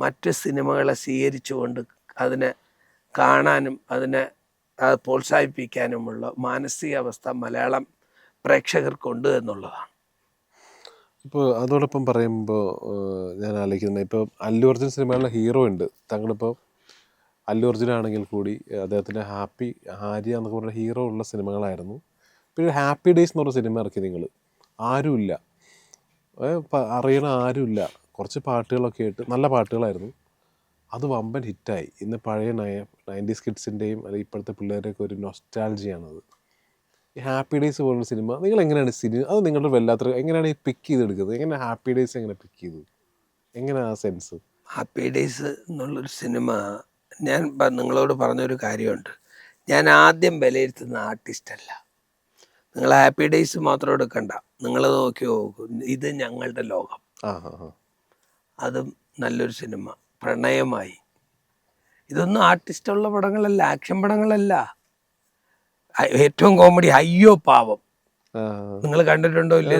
മറ്റ് സിനിമകളെ സ്വീകരിച്ചുകൊണ്ട് അതിനെ കാണാനും അതിനെ പ്രോത്സാഹിപ്പിക്കാനുമുള്ള മാനസികാവസ്ഥ മലയാളം പ്രേക്ഷകർക്കുണ്ട് എന്നുള്ളതാണ്. ഇപ്പോൾ അതോടൊപ്പം പറയുമ്പോൾ ഞാൻ ആലോചിക്കുന്നത്, ഇപ്പോൾ അല്ലു അർജുൻ സിനിമകളിലെ ഹീറോ ഉണ്ട്. താങ്കളിപ്പോൾ അല്ലു അർജുൻ ആണെങ്കിൽ കൂടി അദ്ദേഹത്തിൻ്റെ ആര്യ എന്നൊക്കെ പറഞ്ഞ ഹീറോ ഉള്ള സിനിമകളായിരുന്നു. പിന്നെ ഹാപ്പി ഡേയ്സ് എന്ന് പറഞ്ഞ സിനിമ ഇറക്കി നിങ്ങൾ, ആരുമില്ല, അറിയണ ആരുമില്ല, കുറച്ച് പാട്ടുകളൊക്കെ ആയിട്ട് നല്ല പാട്ടുകളായിരുന്നു. അത് വമ്പൻ ഹിറ്റായി. ഇന്ന് പഴയ 90s കിഡ്സിൻ്റെയും അല്ലെങ്കിൽ ഇപ്പോഴത്തെ പിള്ളേരുടെയൊക്കെ ഒരു നൊസ്റ്റാൾജിയാണത്. ഈ ഹാപ്പി ഡേയ്സ് പോലുള്ള സിനിമ നിങ്ങൾ എങ്ങനെയാണ് അത് നിങ്ങളുടെ വല്ലാത്ത എങ്ങനെയാണ് ഈ പിക്ക് ചെയ്തെടുക്കുന്നത്? എങ്ങനെ ഹാപ്പി ഡേയ്സ് എങ്ങനെ പിക്ക് ചെയ്തു? എങ്ങനെയാണ് ആ സെൻസ്? ഹാപ്പി ഡേയ്സ് എന്നുള്ളൊരു സിനിമ ഞാൻ നിങ്ങളോട് പറഞ്ഞൊരു കാര്യമുണ്ട്. ഞാൻ ആദ്യം വിലയിരുത്തുന്ന ആർട്ടിസ്റ്റല്ല. നിങ്ങൾ ഹാപ്പി ഡേയ്സ് മാത്രം എടുക്കണ്ട, നിങ്ങൾ നോക്കി നോക്കും, ഇത് ഞങ്ങളുടെ ലോകം, അതും നല്ലൊരു സിനിമ, പ്രണയമായി. ഇതൊന്നും ആർട്ടിസ്റ്റുള്ള പടങ്ങളല്ല, ആക്ഷൻ പടങ്ങളല്ല. ഏറ്റവും കോമഡി അയ്യോ പാവം, നിങ്ങൾ കണ്ടിട്ടുണ്ടോ ഇല്ലേ?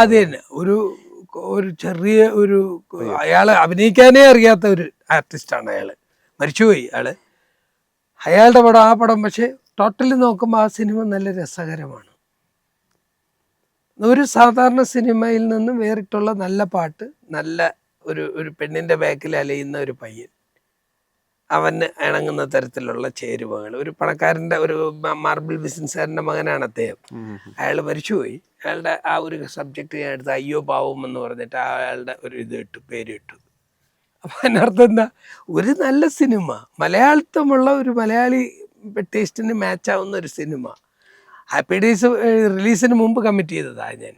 അത് തന്നെ ഒരു ചെറിയ അയാള് അഭിനയിക്കാനേ അറിയാത്ത ഒരു ആർട്ടിസ്റ്റാണ് അയാള്. മരിച്ചുപോയി അയാളുടെ പടം, ആ പടം പക്ഷെ ടോട്ടലി നോക്കുമ്പോൾ ആ സിനിമ നല്ല രസകരമാണ്. ഒരു സാധാരണ സിനിമയിൽ നിന്ന് വേറിട്ടുള്ള നല്ല പാട്ട്, നല്ല ഒരു പെണ്ണിൻ്റെ ബാക്കിൽ അലയുന്ന ഒരു പയ്യൻ, അവന് ഇണങ്ങുന്ന തരത്തിലുള്ള ചേരുവകൾ, ഒരു പണക്കാരൻ്റെ ഒരു മാർബിൾ ബിസിനസ്സുകാരൻ്റെ മകനാണ് അദ്ദേഹം. അയാൾ മരിച്ചുപോയി. അയാളുടെ ആ ഒരു സബ്ജക്റ്റ് ഞാൻ എടുത്ത് അയ്യോ പാവം എന്ന് പറഞ്ഞിട്ട് അയാളുടെ ഒരു പേര് ഇട്ടു. അപ്പം അതിനർത്ഥം എന്താ, ഒരു നല്ല സിനിമ, മലയാളിത്തമുള്ള ഒരു മലയാളി ടേസ്റ്റിന് മാച്ചാവുന്ന ഒരു സിനിമ. ഹാപ്പി ഡേയ്സ് റിലീസിന് മുമ്പ് കമ്മിറ്റ് ചെയ്തതാണ് ഞാൻ.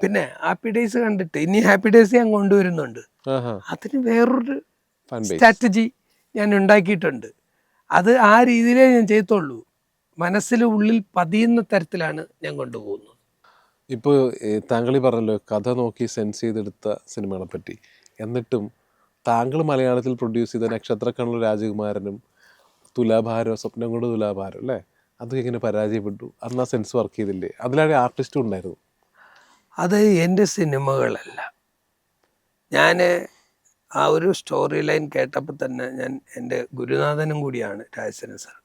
പിന്നെ ഹാപ്പി ഡേയ്സ് കണ്ടിട്ട് ഇനി ഹാപ്പി ഡേയ്സ് ഞാൻ കൊണ്ടുവരുന്നുണ്ട്. അതിന് വേറൊരു സ്ട്രാറ്റജി ഞാൻ ഉണ്ടാക്കിയിട്ടുണ്ട്. അത് ആ രീതിയിലേ ഞാൻ ചെയ്യത്തുള്ളൂ. മനസ്സിൽ ഉള്ളിൽ പതിയുന്ന തരത്തിലാണ് ഞാൻ കൊണ്ടുപോകുന്നത്. ഇപ്പോൾ താങ്കൾ പറഞ്ഞല്ലോ കഥ നോക്കി സെൻസ് ചെയ്തെടുത്ത സിനിമകളെ പറ്റി. എന്നിട്ടും താങ്കൾ മലയാളത്തിൽ പ്രൊഡ്യൂസ് ചെയ്ത നക്ഷത്രക്കണ്ണൂർ രാജകുമാരനും തുലാഭാരം, സ്വപ്നം കൊണ്ട് തുലാഭാരം അല്ലേ, അതൊക്കെ ഇങ്ങനെ പരാജയപ്പെട്ടു. അന്ന് ആ സെൻസ് വർക്ക് ചെയ്തില്ലേ? അതിലാണെങ്കിൽ ആർട്ടിസ്റ്റും ഉണ്ടായിരുന്നു. അത് എൻ്റെ സിനിമകളല്ല. ഞാൻ ആ ഒരു സ്റ്റോറി ലൈൻ കേട്ടപ്പോൾ തന്നെ എൻ്റെ ഗുരുനാഥനും കൂടിയാണ് രാജസേനൻ സാർ.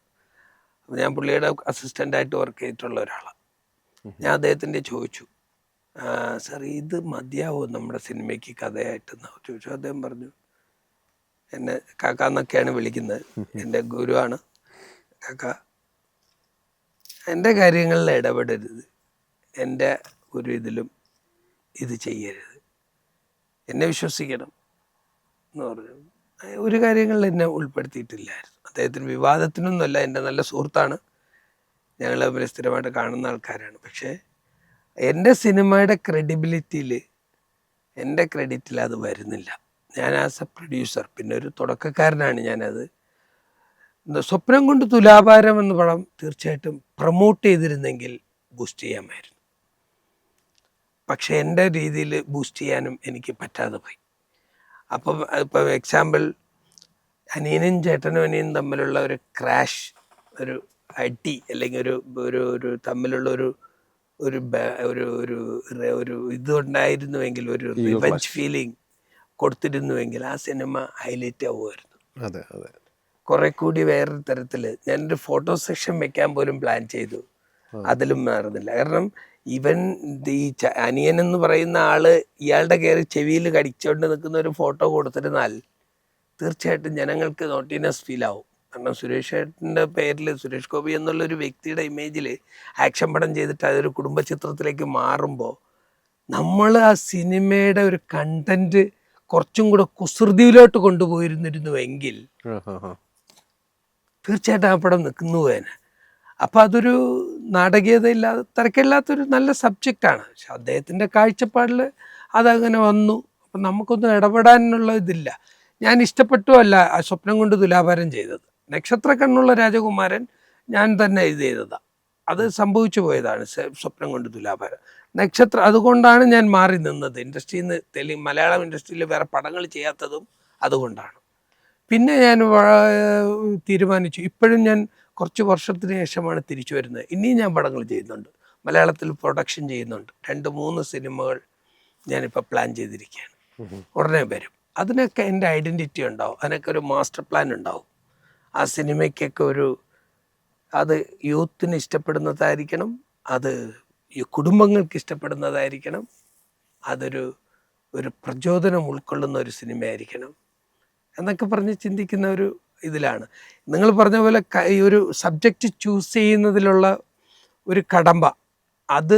അപ്പോൾ ഞാൻ പുള്ളിയുടെ അസിസ്റ്റൻ്റായിട്ട് വർക്ക് ചെയ്തിട്ടുള്ള ഒരാളാണ്. ഞാൻ അദ്ദേഹത്തിൻ്റെ ചോദിച്ചു, സാർ ഇത് മതിയാവും നമ്മുടെ സിനിമയ്ക്ക് കഥയായിട്ടെന്ന് ചോദിച്ചു. അദ്ദേഹം പറഞ്ഞു, എന്നെ കാക്ക എന്നൊക്കെയാണ് വിളിക്കുന്നത്, എൻ്റെ ഗുരുവാണ് കാക്ക, എൻ്റെ കാര്യങ്ങളിൽ ഇടപെടരുത്, എൻ്റെ ഒരു ഇതിലും ഇത് ചെയ്യരുത്, എന്നെ വിശ്വസിക്കണം എന്ന് പറഞ്ഞു. ഒരു കാര്യങ്ങളിൽ എന്നെ ഉൾപ്പെടുത്തിയിട്ടില്ലായിരുന്നു. അദ്ദേഹത്തിന് വിവാദത്തിനൊന്നുമല്ല, എൻ്റെ നല്ല സുഹൃത്താണ്, ഞങ്ങൾ തമ്മിൽ സ്ഥിരമായിട്ട് കാണുന്ന ആൾക്കാരാണ്. പക്ഷേ എൻ്റെ സിനിമയുടെ ക്രെഡിബിലിറ്റിയിൽ, എൻ്റെ ക്രെഡിറ്റിൽ അത് വരുന്നില്ല. ഞാൻ ആസ് എ പ്രൊഡ്യൂസർ, പിന്നെ ഒരു തുടക്കക്കാരനാണ് ഞാനത്. സ്വപ്നം കൊണ്ട് തുലാഭാരം എന്ന പടം തീർച്ചയായിട്ടും പ്രൊമോട്ട് ചെയ്തിരുന്നെങ്കിൽ ബൂസ്റ്റ് ചെയ്യാമായിരുന്നു. പക്ഷേ എൻ്റെ രീതിയിൽ ബൂസ്റ്റ് ചെയ്യാനും എനിക്ക് പറ്റാതെ പോയി. അപ്പം ഇപ്പോൾ എക്സാമ്പിൾ, അനിയനും ചേട്ടനും അനിയനും തമ്മിലുള്ള ഒരു ക്രാഷ്, ഒരു അടി, അല്ലെങ്കിൽ ഒരു ഒരു ഒരു തമ്മിലുള്ള ഒരു ഒരു ഒരു ഒരു ഒരു ഇതുണ്ടായിരുന്നുവെങ്കിൽ, ഒരു റിവെഞ്ച് ഫീലിംഗ് കൊടുത്തിരുന്നുവെങ്കിൽ ആ സിനിമ ഹൈലൈറ്റ് ആവുമായിരുന്നു. അതെ അതെ. കുറെ കൂടി വേറൊരു തരത്തിൽ ഞാനൊരു ഫോട്ടോ സെക്ഷൻ വെക്കാൻ പോലും പ്ലാൻ ചെയ്തു, അതിലും നടന്നില്ല. കാരണം ഇവൻ ഈ അനിയൻ എന്ന് പറയുന്ന ആള് ഇയാളുടെ കയറി ചെവിയിൽ കടിച്ചുകൊണ്ട് നിൽക്കുന്ന ഒരു ഫോട്ടോ കൊടുത്തിരുന്നാൽ തീർച്ചയായിട്ടും ജനങ്ങൾക്ക് നോട്ടീനസ് ഫീൽ ആവും. കാരണം സുരേഷ് ഏട്ടൻ്റെ പേരിൽ, സുരേഷ് ഗോപി എന്നുള്ളൊരു വ്യക്തിയുടെ ഇമേജിൽ ആക്ഷൻ പടം ചെയ്തിട്ട് അതൊരു കുടുംബ ചിത്രത്തിലേക്ക് മാറുമ്പോൾ നമ്മൾ ആ സിനിമയുടെ ഒരു കണ്ടന്റ് കുറച്ചും കൂടെ കുസൃതിയിലോട്ട് കൊണ്ടുപോയിരുന്നിരുന്നുവെങ്കിൽ തീർച്ചയായിട്ടും ആ പടം നിൽക്കുന്നു പോയേനെ. അപ്പം അതൊരു നാടകീയത ഇല്ലാതെ, തിരക്കില്ലാത്തൊരു നല്ല സബ്ജക്റ്റാണ്. പക്ഷെ അദ്ദേഹത്തിൻ്റെ കാഴ്ചപ്പാടിൽ അതങ്ങനെ വന്നു. അപ്പം നമുക്കൊന്നും ഇടപെടാനുള്ള ഇതില്ല. ഞാൻ ഇഷ്ടപ്പെട്ടുമല്ല ആ സ്വപ്നം കൊണ്ട് തുലാഭാരം ചെയ്തത്. നക്ഷത്ര കണ്ണുള്ള രാജകുമാരൻ ഞാൻ തന്നെ ഇത് ചെയ്തതാണ്, അത് സംഭവിച്ചു പോയതാണ്. സ്വപ്നം കൊണ്ട് തുലാഭാരം, നക്ഷത്ര, അതുകൊണ്ടാണ് ഞാൻ മാറി നിന്നത് ഇൻഡസ്ട്രിയിൽ നിന്ന്. മലയാളം ഇൻഡസ്ട്രിയിൽ വേറെ പടങ്ങൾ ചെയ്യാത്തതും അതുകൊണ്ടാണ്. പിന്നെ ഞാൻ തീരുമാനിച്ചു, ഇപ്പോഴും ഞാൻ കുറച്ച് വർഷത്തിന് ശേഷമാണ് തിരിച്ചു വരുന്നത്. ഇനിയും ഞാൻ പടങ്ങൾ ചെയ്യുന്നുണ്ട്, മലയാളത്തിൽ പ്രൊഡക്ഷൻ ചെയ്യുന്നുണ്ട്. 2-3 സിനിമകൾ ഞാനിപ്പോൾ പ്ലാൻ ചെയ്തിരിക്കുകയാണ്, ഉടനെ വരും. അതിനൊക്കെ എൻ്റെ ഐഡൻറ്റിറ്റി ഉണ്ടാവും, അതിനൊക്കെ ഒരു മാസ്റ്റർ പ്ലാൻ ഉണ്ടാവും. ആ സിനിമയ്ക്കൊക്കെ അത് യൂത്തിന് ഇഷ്ടപ്പെടുന്നതായിരിക്കണം, അത് ഈ കുടുംബങ്ങൾക്ക് ഇഷ്ടപ്പെടുന്നതായിരിക്കണം, ഒരു പ്രചോദനം ഉൾക്കൊള്ളുന്ന ഒരു സിനിമയായിരിക്കണം എന്നൊക്കെ പറഞ്ഞ് ചിന്തിക്കുന്ന ഒരു ഇതിലാണ്. നിങ്ങൾ പറഞ്ഞ പോലെ ഈ ഒരു സബ്ജക്റ്റ് ചൂസ് ചെയ്യുന്നതിലുള്ള ഒരു കടമ്പ, അത്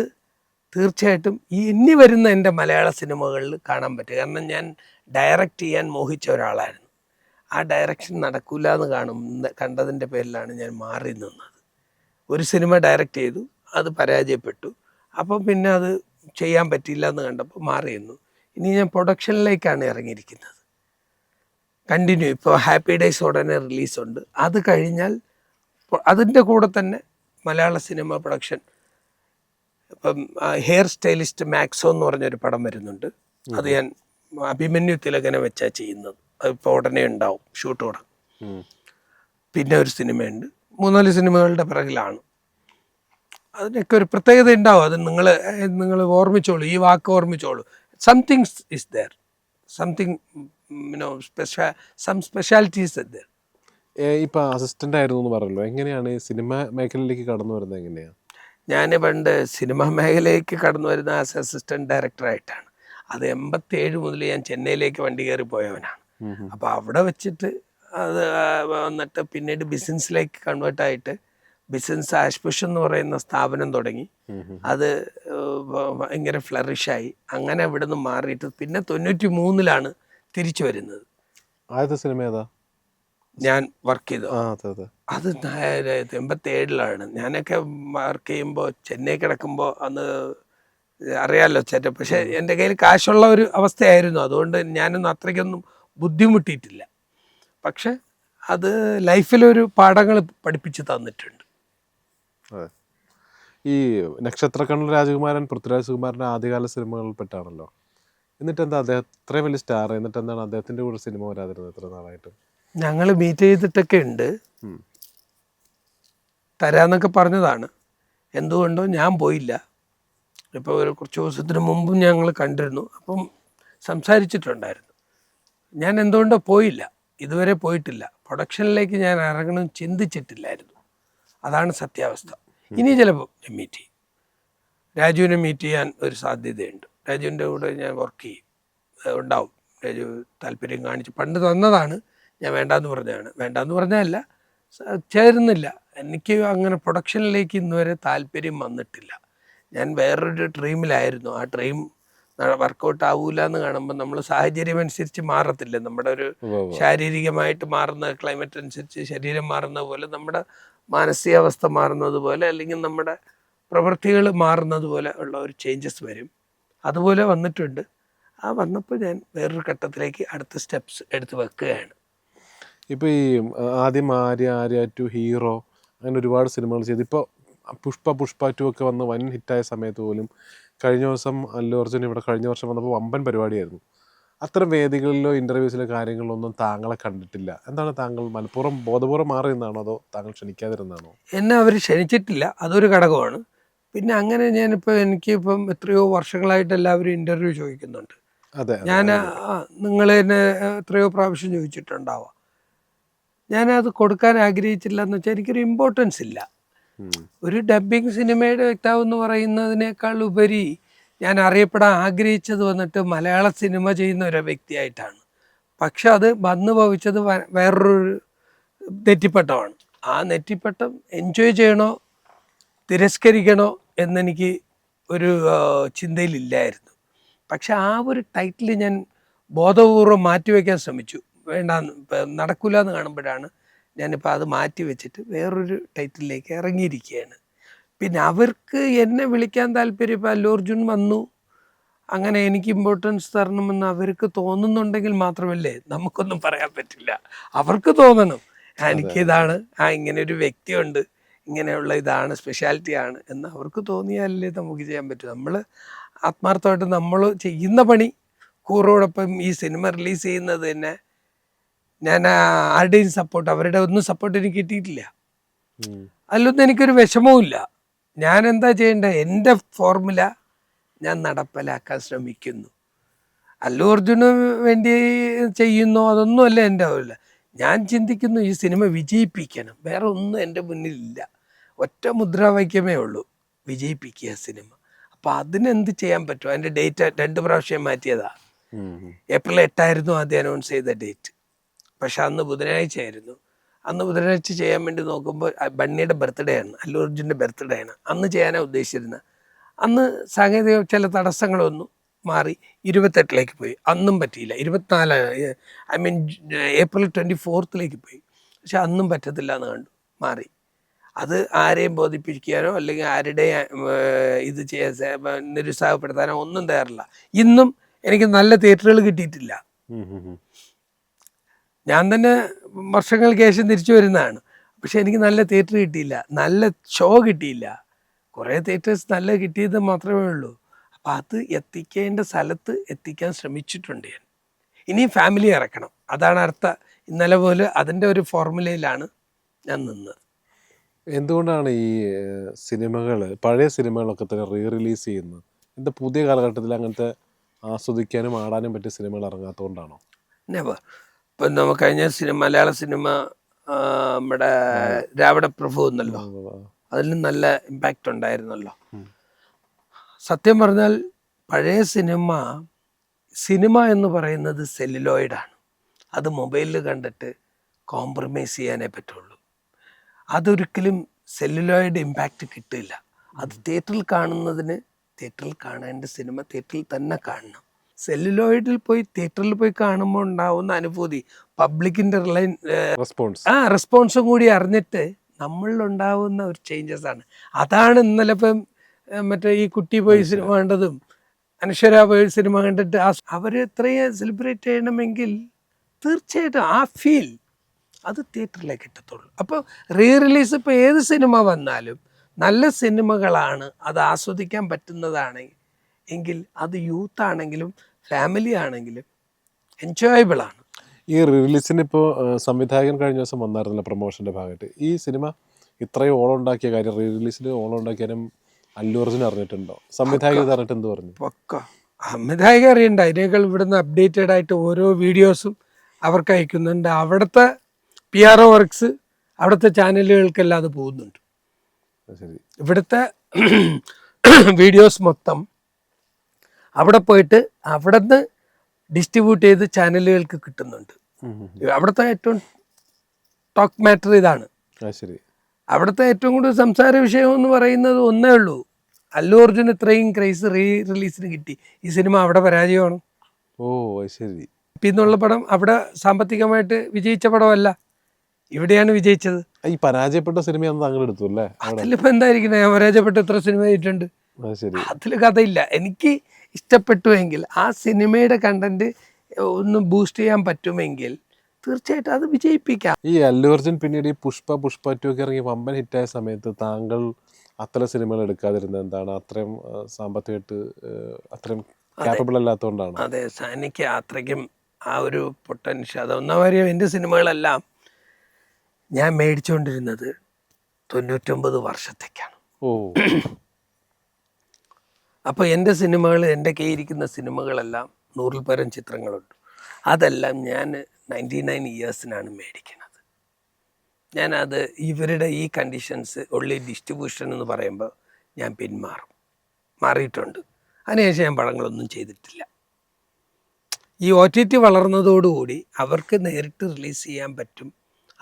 തീർച്ചയായിട്ടും ഇനി വരുന്ന എൻ്റെ മലയാള സിനിമകളിൽ കാണാൻ പറ്റും. കാരണം ഞാൻ ഡയറക്റ്റ് ചെയ്യാൻ മോഹിച്ച ഒരാളായിരുന്നു. ആ ഡയറക്ഷൻ നടക്കില്ല എന്ന് കണ്ടതിൻ്റെ പേരിലാണ് ഞാൻ മാറി നിന്നത്. ഒരു സിനിമ ഡയറക്റ്റ് ചെയ്തു, അത് പരാജയപ്പെട്ടു. അപ്പം പിന്നെ അത് ചെയ്യാൻ പറ്റില്ല എന്ന് കണ്ടപ്പോൾ മാറി നിന്നു. ഇനി ഞാൻ പ്രൊഡക്ഷനിലേക്കാണ് ഇറങ്ങിയിരിക്കുന്നത്. കണ്ടിന്യൂ, ഇപ്പോൾ ഹാപ്പി ഡേയ്സ് ഉടനെ റിലീസുണ്ട്. അത് കഴിഞ്ഞാൽ അതിൻ്റെ കൂടെ തന്നെ മലയാള സിനിമ പ്രൊഡക്ഷൻ, ഇപ്പം ഹെയർ സ്റ്റൈലിസ്റ്റ് മാക്സോ എന്ന് പറഞ്ഞൊരു പടം വരുന്നുണ്ട്. അത് ഞാൻ അഭിമന്യു തിലകനെ വെച്ചാണ് ചെയ്യുന്നത്. അതിപ്പോൾ ഉടനെ ഉണ്ടാവും, ഷൂട്ട് തുടങ്ങും. പിന്നെ ഒരു സിനിമയുണ്ട്, 3-4 സിനിമകളുടെ പിറകിലാണ്. അതിനൊക്കെ ഒരു പ്രത്യേകത ഉണ്ടാവും. അത് നിങ്ങൾ ഓർമ്മിച്ചോളൂ, ഈ വാക്ക് ഓർമ്മിച്ചോളൂ. Something is there, something some specialities there. ഇപ്പം അസിസ്റ്റൻ്റ് ആയിരുന്നു എന്ന് പറഞ്ഞല്ലോ, എങ്ങനെയാണ് ഈ സിനിമ മേഖലയിലേക്ക് കടന്നു വരുന്നത്? എങ്ങനെയാണ്? ഞാൻ പണ്ട് സിനിമ മേഖലയിലേക്ക് കടന്നു വരുന്ന ആസ് അസിസ്റ്റൻറ്റ് ഡയറക്ടറായിട്ടാണ്. അത് 87 മുതൽ ഞാൻ ചെന്നൈയിലേക്ക് വണ്ടി കയറി പോയവനാണ്. അപ്പോൾ അവിടെ വെച്ചിട്ട് അത് വന്നിട്ട് പിന്നീട് ബിസിനസ്സിലേക്ക് കൺവേർട്ടായിട്ട് ബിസിനസ് ആഷ്പുഷ് എന്ന് പറയുന്ന സ്ഥാപനം തുടങ്ങി. അത് ഭയങ്കര ഫ്ലറിഷായി. അങ്ങനെ അവിടെ നിന്ന് മാറിയിട്ട് പിന്നെ 93-ലാണ് തിരിച്ചു വരുന്നത്. ആദ്യത്തെ സിനിമ ഏതാ ഞാൻ വർക്ക് ചെയ്തു? അത് 87-ലാണ്. ഞാനൊക്കെ വർക്ക് ചെയ്യുമ്പോൾ ചെന്നൈ കിടക്കുമ്പോൾ അന്ന് അറിയാമല്ലോ ചേട്ടൻ. പക്ഷെ എൻ്റെ കയ്യിൽ കാശുള്ള ഒരു അവസ്ഥയായിരുന്നു, അതുകൊണ്ട് ഞാനൊന്നും അത്രയ്ക്കൊന്നും ബുദ്ധിമുട്ടിയിട്ടില്ല. പക്ഷെ അത് ലൈഫിലൊരു പാഠങ്ങൾ പഠിപ്പിച്ച് തന്നിട്ടുണ്ട്. ഈ നക്ഷത്രക്കണ്ണുള്ള രാജകുമാരൻ പൃഥ്വിരാജ് സുകുമാരൻ്റെ ആദ്യകാല സിനിമകളിൽപ്പെട്ടാണല്ലോ. എന്നിട്ട് എന്താ അദ്ദേഹം ഇത്രയും വലിയ സ്റ്റാർ, എന്നിട്ട് എന്താണ് അദ്ദേഹത്തിൻ്റെ കൂടെ സിനിമ വരാതിരുന്നത് ഇത്ര നാളായിട്ട്? ഞങ്ങൾ മീറ്റ് ചെയ്തിട്ടൊക്കെ ഉണ്ട്, തരാന്നൊക്കെ പറഞ്ഞതാണ്. എന്തുകൊണ്ടോ ഞാൻ പോയില്ല. ഇപ്പോൾ കുറച്ച് ദിവസത്തിന് മുമ്പും ഞങ്ങൾ കണ്ടിരുന്നു, അപ്പം സംസാരിച്ചിട്ടുണ്ടായിരുന്നു. ഞാൻ എന്തുകൊണ്ടോ പോയില്ല, ഇതുവരെ പോയിട്ടില്ല. പ്രൊഡക്ഷനിലേക്ക് ഞാൻ ഇറങ്ങണം ചിന്തിച്ചിട്ടില്ലായിരുന്നു, അതാണ് സത്യാവസ്ഥ. ഇനി ചിലപ്പോൾ ഞാൻ മീറ്റ് ചെയ്യും. രാജുവിനെ മീറ്റ് ചെയ്യാൻ ഒരു സാധ്യതയുണ്ട്. രാജുവിൻ്റെ കൂടെ ഞാൻ വർക്ക് ചെയ്യും, ഉണ്ടാവും. രാജു താല്പര്യം കാണിച്ച് പണ്ട് തന്നതാണ്, ഞാൻ വേണ്ടാന്ന് പറഞ്ഞതാണ്. വേണ്ടാന്ന് പറഞ്ഞതല്ല, ചേരുന്നില്ല. എനിക്ക് അങ്ങനെ പ്രൊഡക്ഷനിലേക്ക് ഇന്നുവരെ താല്പര്യം വന്നിട്ടില്ല. ഞാൻ വേറൊരു ഡ്രീമിലായിരുന്നു. ആ ഡ്രീം വർക്കൗട്ട് ആവൂല എന്ന് കാണുമ്പോൾ നമ്മൾ സാഹചര്യം അനുസരിച്ച് മാറത്തില്ലേ, നമ്മുടെ ഒരു ശാരീരികമായിട്ട് മാറുന്ന ക്ലൈമറ്റ് അനുസരിച്ച് ശരീരം മാറുന്ന പോലെ നമ്മുടെ മാനസികാവസ്ഥ മാറുന്നത് പോലെ അല്ലെങ്കിൽ നമ്മുടെ പ്രവൃത്തികൾ മാറുന്നത് പോലെ ഉള്ള ഒരു ചേഞ്ചസ് വരും. അതുപോലെ വന്നിട്ടുണ്ട്. ആ വന്നപ്പോൾ ഞാൻ വേറൊരു ഘട്ടത്തിലേക്ക് അടുത്ത സ്റ്റെപ്സ് എടുത്ത് വെക്കുകയാണ്. ഇപ്പോൾ ഈ ആദ്യം ആര്യ ടു ഹീറോ അങ്ങനെ ഒരുപാട് സിനിമകൾ ചെയ്തു. ഇപ്പോൾ പുഷ്പ 2 ഒക്കെ വന്ന് വൻ ഹിറ്റായ സമയത്ത് പോലും കഴിഞ്ഞ ദിവസം അല്ലു അർജുൻ ഇവിടെ കഴിഞ്ഞ വർഷം വന്നപ്പോൾ വമ്പൻ പരിപാടിയായിരുന്നു. അത്തരം വേദികളിലോ ഇൻ്റർവ്യൂസിലോ കാര്യങ്ങളിലൊന്നും താങ്കളെ കണ്ടിട്ടില്ല. എന്താണ് താങ്കൾ മനഃപൂർവ്വം ബോധപൂർവ്വം മാറിയെന്നാണോ അതോ താങ്കൾ ക്ഷണിക്കാതിരുന്നാണോ? എന്നെ അവർ ക്ഷണിച്ചിട്ടില്ല, അതൊരു ഘടകമാണ്. പിന്നെ അങ്ങനെ എനിക്കിപ്പം എത്രയോ വർഷങ്ങളായിട്ട് എല്ലാവരും ഇൻ്റർവ്യൂ ചോദിക്കുന്നുണ്ട്. അതെ, ഞാൻ നിങ്ങൾ എന്നെ എത്രയോ പ്രാവശ്യം ചോദിച്ചിട്ടുണ്ടാവാം. ഞാനത് കൊടുക്കാൻ ആഗ്രഹിച്ചില്ല എന്ന് വെച്ചാൽ എനിക്കൊരു ഇമ്പോർട്ടൻസ് ഇല്ല. ഒരു ഡബ്ബിങ് സിനിമയുടെ വ്യക്താവ് എന്ന് പറയുന്നതിനേക്കാൾ ഉപരി ഞാൻ അറിയപ്പെടാൻ ആഗ്രഹിച്ചത് വന്നിട്ട് മലയാള സിനിമ ചെയ്യുന്ന ഒരു വ്യക്തിയായിട്ടാണ്. പക്ഷെ അത് വന്നു ഭവിച്ചത് വേറൊരു നെറ്റിപ്പട്ടമാണ്. ആ നെറ്റിപ്പട്ടം എൻജോയ് ചെയ്യണോ തിരസ്കരിക്കണോ എന്നെനിക്ക് ഒരു ചിന്തയിലില്ലായിരുന്നു. പക്ഷെ ആ ഒരു ടൈറ്റിൽ ഞാൻ ബോധപൂർവ്വം മാറ്റിവെക്കാൻ ശ്രമിച്ചു. വേണ്ട, നടക്കില്ല എന്ന് കാണുമ്പോഴാണ് ഞാനിപ്പോൾ അത് മാറ്റി വെച്ചിട്ട് വേറൊരു ടൈറ്റിലേക്ക് ഇറങ്ങിയിരിക്കുകയാണ്. പിന്നെ അവർക്ക് എന്നെ വിളിക്കാൻ താല്പര്യം, ഇപ്പോൾ അല്ലു അർജുൻ വന്നു അങ്ങനെ എനിക്ക് ഇമ്പോർട്ടൻസ് തരണമെന്ന് അവർക്ക് തോന്നുന്നുണ്ടെങ്കിൽ മാത്രമല്ലേ, നമുക്കൊന്നും പറയാൻ പറ്റില്ല. അവർക്ക് തോന്നണം എനിക്കിതാണ്, ഇങ്ങനെ ഒരു വ്യക്തിയുണ്ട്, ഇങ്ങനെയുള്ള ഇതാണ് സ്പെഷ്യാലിറ്റിയാണ് എന്ന് അവർക്ക് തോന്നിയാലല്ലേ നമുക്ക് ചെയ്യാൻ പറ്റും. നമ്മൾ ആത്മാർത്ഥമായിട്ട് നമ്മൾ ചെയ്യുന്ന പണി കൂറോടൊപ്പം ഈ സിനിമ റിലീസ് ചെയ്യുന്നത് തന്നെ ഞാൻ ആരുടെയും സപ്പോർട്ട്, അവരുടെ ഒന്നും സപ്പോർട്ട് എനിക്ക് കിട്ടിയിട്ടില്ല. അതിലൊന്നും എനിക്കൊരു വിഷമവും ഇല്ല. ഞാൻ എന്താ ചെയ്യേണ്ടത്, എൻ്റെ ഫോർമുല ഞാൻ നടപ്പിലാക്കാൻ ശ്രമിക്കുന്നു. അല്ലു അർജുന് വേണ്ടി ചെയ്യുന്നു അതൊന്നുമല്ല എൻ്റെ ആവില്ല. ഞാൻ ചിന്തിക്കുന്നു ഈ സിനിമ വിജയിപ്പിക്കണം, വേറെ ഒന്നും എൻ്റെ മുന്നിലില്ല. ഒറ്റ മുദ്രാവാക്യമേ ഉള്ളൂ, വിജയിപ്പിക്കുക സിനിമ. അപ്പോൾ അതിനെന്ത് ചെയ്യാൻ പറ്റും? അതിൻ്റെ ഡേറ്റ് 2 പ്രാവശ്യം മാറ്റിയതാ. ഏപ്രിൽ 8 ആദ്യം അനൗൺസ് ചെയ്ത ഡേറ്റ്, പക്ഷെ അന്ന് ബുധനാഴ്ച ആയിരുന്നു. അന്ന് ബുധനാഴ്ച ചെയ്യാൻ വേണ്ടി നോക്കുമ്പോൾ ബണ്ണിയുടെ ബർത്ത്ഡേ ആണ്, അല്ലു അർജുൻ്റെ ബർത്ത്ഡേ ആണ്. അന്ന് ചെയ്യാനാണ് ഉദ്ദേശിച്ചിരുന്നത്. അന്ന് സാങ്കേതിക ചില തടസ്സങ്ങളൊന്നും മാറി 28 പോയി. അന്നും പറ്റിയില്ല. 24 ഏപ്രിൽ 24 പോയി. പക്ഷെ അന്നും പറ്റത്തില്ല എന്ന് കണ്ടു, മാറി. അത് ആരെയും ബോധിപ്പിക്കാനോ അല്ലെങ്കിൽ ആരുടെയും ഇത് നിരുത്സാഹപ്പെടുത്താനോ ഒന്നും തയ്യാറില്ല. ഇന്നും എനിക്ക് നല്ല തിയേറ്ററുകൾ കിട്ടിയിട്ടില്ല. ഞാൻ തന്നെ വർഷങ്ങൾക്ക് ശേഷം തിരിച്ചു വരുന്നതാണ്. പക്ഷെ എനിക്ക് നല്ല തിയേറ്റർ കിട്ടിയില്ല, നല്ല ഷോ കിട്ടിയില്ല. കുറേ തിയേറ്റേഴ്സ് നല്ല കിട്ടിയത് മാത്രമേ ഉള്ളൂ. അപ്പം അത് എത്തിക്കേണ്ട സ്ഥലത്ത് എത്തിക്കാൻ ശ്രമിച്ചിട്ടുണ്ട് ഞാൻ. ഇനിയും ഫാമിലി ഇറക്കണം, അതാണ് ഇന്നലെ പോലെ അതിൻ്റെ ഒരു ഫോർമുലയിലാണ് ഞാൻ നിന്നത്. എന്തുകൊണ്ടാണ് ഈ സിനിമകൾ, പഴയ സിനിമകളൊക്കെ തന്നെ റിലീസ് ചെയ്യുന്നത്? എന്താ പുതിയ കാലഘട്ടത്തിൽ അങ്ങനത്തെ ആസ്വദിക്കാനും ആടാനും പറ്റിയ സിനിമകൾ ഇറങ്ങാത്തതുകൊണ്ടാണോ? നെവർ. ഇപ്പം നമുക്ക് കഴിഞ്ഞ മലയാള സിനിമ നമ്മുടെ രാവണ പ്രഭു എന്നല്ലോ, അതിലും നല്ല ഇമ്പാക്റ്റ് ഉണ്ടായിരുന്നല്ലോ. സത്യം പറഞ്ഞാൽ പഴയ സിനിമ എന്ന് പറയുന്നത് സെല്ലുലോയിഡാണ്. അത് മൊബൈലിൽ കണ്ടിട്ട് കോംപ്രമൈസ് ചെയ്യാനേ പറ്റുള്ളൂ. അതൊരിക്കലും സെല്ലുലോയിഡ് ഇമ്പാക്റ്റ് കിട്ടില്ല. അത് തിയേറ്ററിൽ കാണുന്നതിന് തിയേറ്ററിൽ കാണേണ്ട സിനിമ തിയേറ്ററിൽ തന്നെ കാണണം. സെല്ലുലോയിഡിൽ പോയി തിയേറ്ററിൽ പോയി കാണുമ്പോൾ ഉണ്ടാവുന്ന അനുഭൂതി, പബ്ലിക്കിൻ്റെ റെസ്പോൺസും കൂടി അറിഞ്ഞിട്ട് നമ്മളിലുണ്ടാവുന്ന ഒരു ചേഞ്ചസ് ആണ്. അതാണ് ഇന്നലെ ഇപ്പം മറ്റേ ഈ കുട്ടി പോയി സിനിമ കണ്ടതും അനശ്വര പോയി സിനിമ കണ്ടിട്ട് അവർ ഇത്രയും സെലിബ്രേറ്റ് ചെയ്യണമെങ്കിൽ തീർച്ചയായിട്ടും ആ ഫീൽ അത് തിയേറ്ററിലേക്ക് എത്തത്തുള്ളൂ. അപ്പോൾ റിലീസ് ഇപ്പോൾ ഏത് സിനിമ വന്നാലും നല്ല സിനിമകളാണ്, അത് ആസ്വദിക്കാൻ പറ്റുന്നതാണ് എങ്കിൽ അത് യൂത്ത് ആണെങ്കിലും ഫാമിലി ആണെങ്കിലും എൻജോയബിൾ ആണ്. ഈ റിലീസിന് ഇപ്പോൾ സംവിധായകൻ കഴിഞ്ഞ ദിവസം വന്നായിരുന്നല്ലോ പ്രൊമോഷൻ്റെ ഭാഗമായിട്ട്. ഈ സിനിമ ഇത്രയും ഓളം ഉണ്ടാക്കിയ കാര്യം, റിലീസിന് ഓളം ഉണ്ടാക്കിയാലും അല്ലു അർജുൻ അറിഞ്ഞിട്ടുണ്ടോ? സംവിധായകൻ അറിഞ്ഞിട്ട് എന്ത് പറഞ്ഞു? പക്ക സംവിധായകൻ അറിയണ്ട, അതിനേക്കാൾ ഇവിടുന്ന് അപ്ഡേറ്റഡ് ആയിട്ട് ഓരോ വീഡിയോസും അവർക്ക് അയക്കുന്നുണ്ട്. അവിടുത്തെ PR വർക്ക്സ് അവിടുത്തെ ചാനലുകൾക്കെല്ലാം അത് പോകുന്നുണ്ട്. ഇവിടുത്തെ വീഡിയോസ് മൊത്തം അവിടെ പോയിട്ട് അവിടെ നിന്ന് ഡിസ്ട്രിബ്യൂട്ട് ചെയ്ത് ചാനലുകൾക്ക് കിട്ടുന്നുണ്ട്. അവിടുത്തെ ഏറ്റവും ടോക്ക് മാറ്റർ ഇതാണ്. അവിടുത്തെ ഏറ്റവും കൂടുതൽ സംസാര വിഷയം എന്ന് പറയുന്നത് ഒന്നേ ഉള്ളൂ, അല്ലു അർജുൻ ഇത്രയും ക്രൈസ് റിലീസിന് കിട്ടി, ഈ സിനിമ അവിടെ പരാജയമാണ്. ഓ അത് ശരി. എന്നുള്ള പടം അവിടെ സാമ്പത്തികമായിട്ട് വിജയിച്ച പടമല്ല, ഇവിടെയാണ് വിജയിച്ചത്. ഈ പരാജയപ്പെട്ട സിനിമയാണ് താങ്കൾ എടുത്തു അല്ലേ? അതിലിപ്പോൾ എന്തായിരിക്കുന്നത്, ഞാൻ പരാജയപ്പെട്ട എത്ര സിനിമ ചെയ്തിട്ടുണ്ട്, അത് ശരി. അതിൽ കഥയില്ല. എനിക്ക് ഇഷ്ടപ്പെട്ടു എങ്കിൽ ആ സിനിമയുടെ കണ്ടന്റ് ഒന്ന് ബൂസ്റ്റ് ചെയ്യാൻ പറ്റുമെങ്കിൽ തീർച്ചയായിട്ടും അത് വിജയിപ്പിക്കാം. ഈ അല്ലു അർജുൻ പിന്നീട് ഈ പുഷ്പ 2 ഒക്കെ ഇറങ്ങി വമ്പൻ ഹിറ്റായ സമയത്ത് താങ്കൾ അത്തരം സിനിമകൾ എടുക്കാതിരുന്നത് എന്താണ്? അത്രയും സാമ്പത്തികമായിട്ട് അത്രയും കാപ്പബിൾ അല്ലാത്തതുകൊണ്ടാണ്? അതെ, എനിക്ക് അത്രയ്ക്കും ആ ഒരു പൊട്ടൻഷ്യൽ, അതൊന്നാം കാര്യം എൻ്റെ സിനിമകളെല്ലാം ഞാൻ മേടിച്ചുകൊണ്ടിരുന്നത് 99 വർഷത്തേക്കാണ്. ഓ അപ്പോൾ എൻ്റെ സിനിമകൾ, എൻ്റെ കയ്യിരിക്കുന്ന സിനിമകളെല്ലാം 100-ൽ പരം ചിത്രങ്ങളുണ്ട്. അതെല്ലാം ഞാൻ 99 ഇയേഴ്സിനാണ് മേടിക്കുന്നത്. ഞാനത് ഇവരുടെ ഈ കണ്ടീഷൻസ് ഉള്ളി ഡിസ്ട്രിബ്യൂഷൻ എന്ന് പറയുമ്പോൾ ഞാൻ മാറിയിട്ടുണ്ട്. അതിനുശേഷം ഞാൻ പടങ്ങളൊന്നും ചെയ്തിട്ടില്ല. ഈ OTT വളർന്നതോടുകൂടി അവർക്ക് നേരിട്ട് റിലീസ് ചെയ്യാൻ പറ്റും.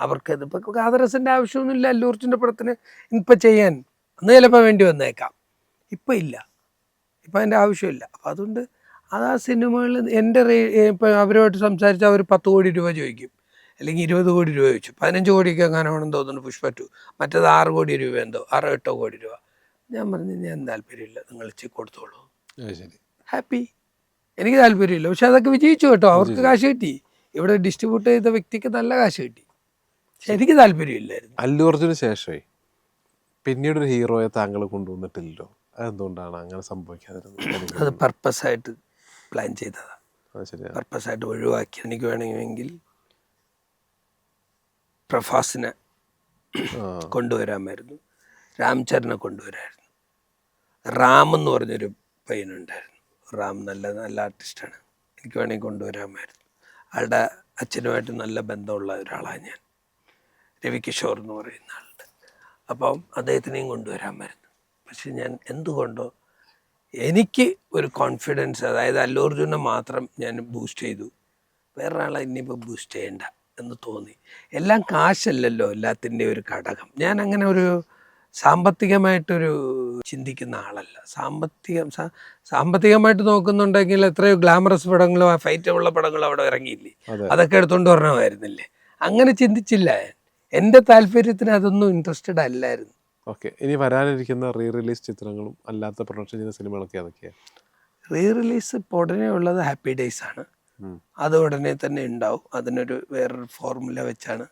അവർക്കത് ഇപ്പോൾ കാതരസിൻ്റെ ആവശ്യമൊന്നുമില്ല അല്ലു അർജുൻ്റെ പടത്തിന് ഇപ്പം ചെയ്യാൻ. അന്ന് ചിലപ്പോൾ വേണ്ടി വന്നേക്കാം, ഇപ്പം ഇല്ല, ഇപ്പം അതിൻ്റെ ആവശ്യമില്ല. അപ്പോൾ അതുകൊണ്ട് അത് ആ സിനിമകൾ എൻ്റെ ഇപ്പോൾ അവരുമായിട്ട് സംസാരിച്ചാൽ അവർ 10 കോടി രൂപ ചോദിക്കും, അല്ലെങ്കിൽ 20 കോടി രൂപ ചോദിച്ചു. 15 കോടിക്ക് എങ്ങാനാണെന്ന് തോന്നുന്നു പുഷ്പ 2, മറ്റേത് 6 കോടി രൂപ എന്തോ, 6-8 കോടി രൂപ. ഞാൻ പറഞ്ഞു ഞാൻ താല്പര്യമില്ല, നിങ്ങൾ കൊടുത്തോളൂ, ഹാപ്പി, എനിക്ക് താല്പര്യമില്ല. പക്ഷെ അതൊക്കെ വിജയിച്ചു കേട്ടോ, അവർക്ക് കാശ് കിട്ടി, ഇവിടെ ഡിസ്ട്രിബ്യൂട്ട് ചെയ്ത വ്യക്തിക്ക് നല്ല കാശ് കിട്ടി. പക്ഷെ എനിക്ക് താല്പര്യമില്ലായിരുന്നു. അല്ലു അർജുന് ശേഷമേ പിന്നീടൊരു ഹീറോയെ താങ്കൾ കൊണ്ടുവന്നിട്ടില്ലല്ലോ, അതെന്തുകൊണ്ടാണ് അങ്ങനെ സംഭവിക്കാതിരുന്നത്? അത് പർപ്പസായിട്ട് പ്ലാൻ ചെയ്തതാണ്, പർപ്പസായിട്ട് ഒഴിവാക്കി. എനിക്ക് വേണമെങ്കിൽ പ്രഭാസിനെ കൊണ്ടുവരാമായിരുന്നു, രാംചരനെ കൊണ്ടുവരാമായിരുന്നു, റാം എന്ന് പറഞ്ഞൊരു പയ്യനുണ്ടായിരുന്നു, റാം നല്ല ആർട്ടിസ്റ്റാണ്, എനിക്ക് വേണമെങ്കിൽ കൊണ്ടുവരാമായിരുന്നു. ആളുടെ അച്ഛനുമായിട്ട് നല്ല ബന്ധമുള്ള ഒരാളാണ് ഞാൻ, രവികിഷോർ എന്ന് പറയുന്ന ആളുടെ. അപ്പം അദ്ദേഹത്തിനെയും കൊണ്ടുവരാമായിരുന്നു. പക്ഷെ ഞാൻ എന്തുകൊണ്ടോ എനിക്ക് ഒരു കോൺഫിഡൻസ്, അതായത് അല്ലു അർജുനെ മാത്രം ഞാൻ ബൂസ്റ്റ് ചെയ്തു, വേറൊരാളെ ഇനിയിപ്പോൾ ബൂസ്റ്റ് ചെയ്യണ്ട എന്ന് തോന്നി. എല്ലാം കാശല്ലല്ലോ എല്ലാത്തിൻ്റെയും ഒരു ഘടകം. ഞാൻ അങ്ങനെ ഒരു സാമ്പത്തികമായിട്ടൊരു ചിന്തിക്കുന്ന ആളല്ല. സാമ്പത്തികമായിട്ട് നോക്കുന്നുണ്ടെങ്കിൽ എത്രയോ ഗ്ലാമറസ് പടങ്ങളോ ഫൈറ്റുള്ള പടങ്ങളോ അവിടെ ഇറങ്ങിയില്ലേ, അതൊക്കെ എടുത്തുകൊണ്ട് വരണമായിരുന്നില്ലേ. അങ്ങനെ ചിന്തിച്ചില്ല ഞാൻ. എൻ്റെ താല്പര്യത്തിന് അതൊന്നും ഇൻട്രസ്റ്റഡ് അല്ലായിരുന്നു. ഓക്കെ, ഇനി വരാനിരിക്കുന്ന റിലീസ് ചിത്രങ്ങളും അല്ലാത്ത പ്രൊഡക്ഷൻ ചെയ്യുന്ന സിനിമകളൊക്കെ അതൊക്കെയാണ്? റിലീസ് ഇപ്പോൾ ഉടനെ ഉള്ളത് ഹാപ്പി ഡേയ്സ് ആണ്, അത് ഉടനെ തന്നെ ഉണ്ടാവും. അതിനൊരു വേറൊരു ഫോർമുല വെച്ചാണ്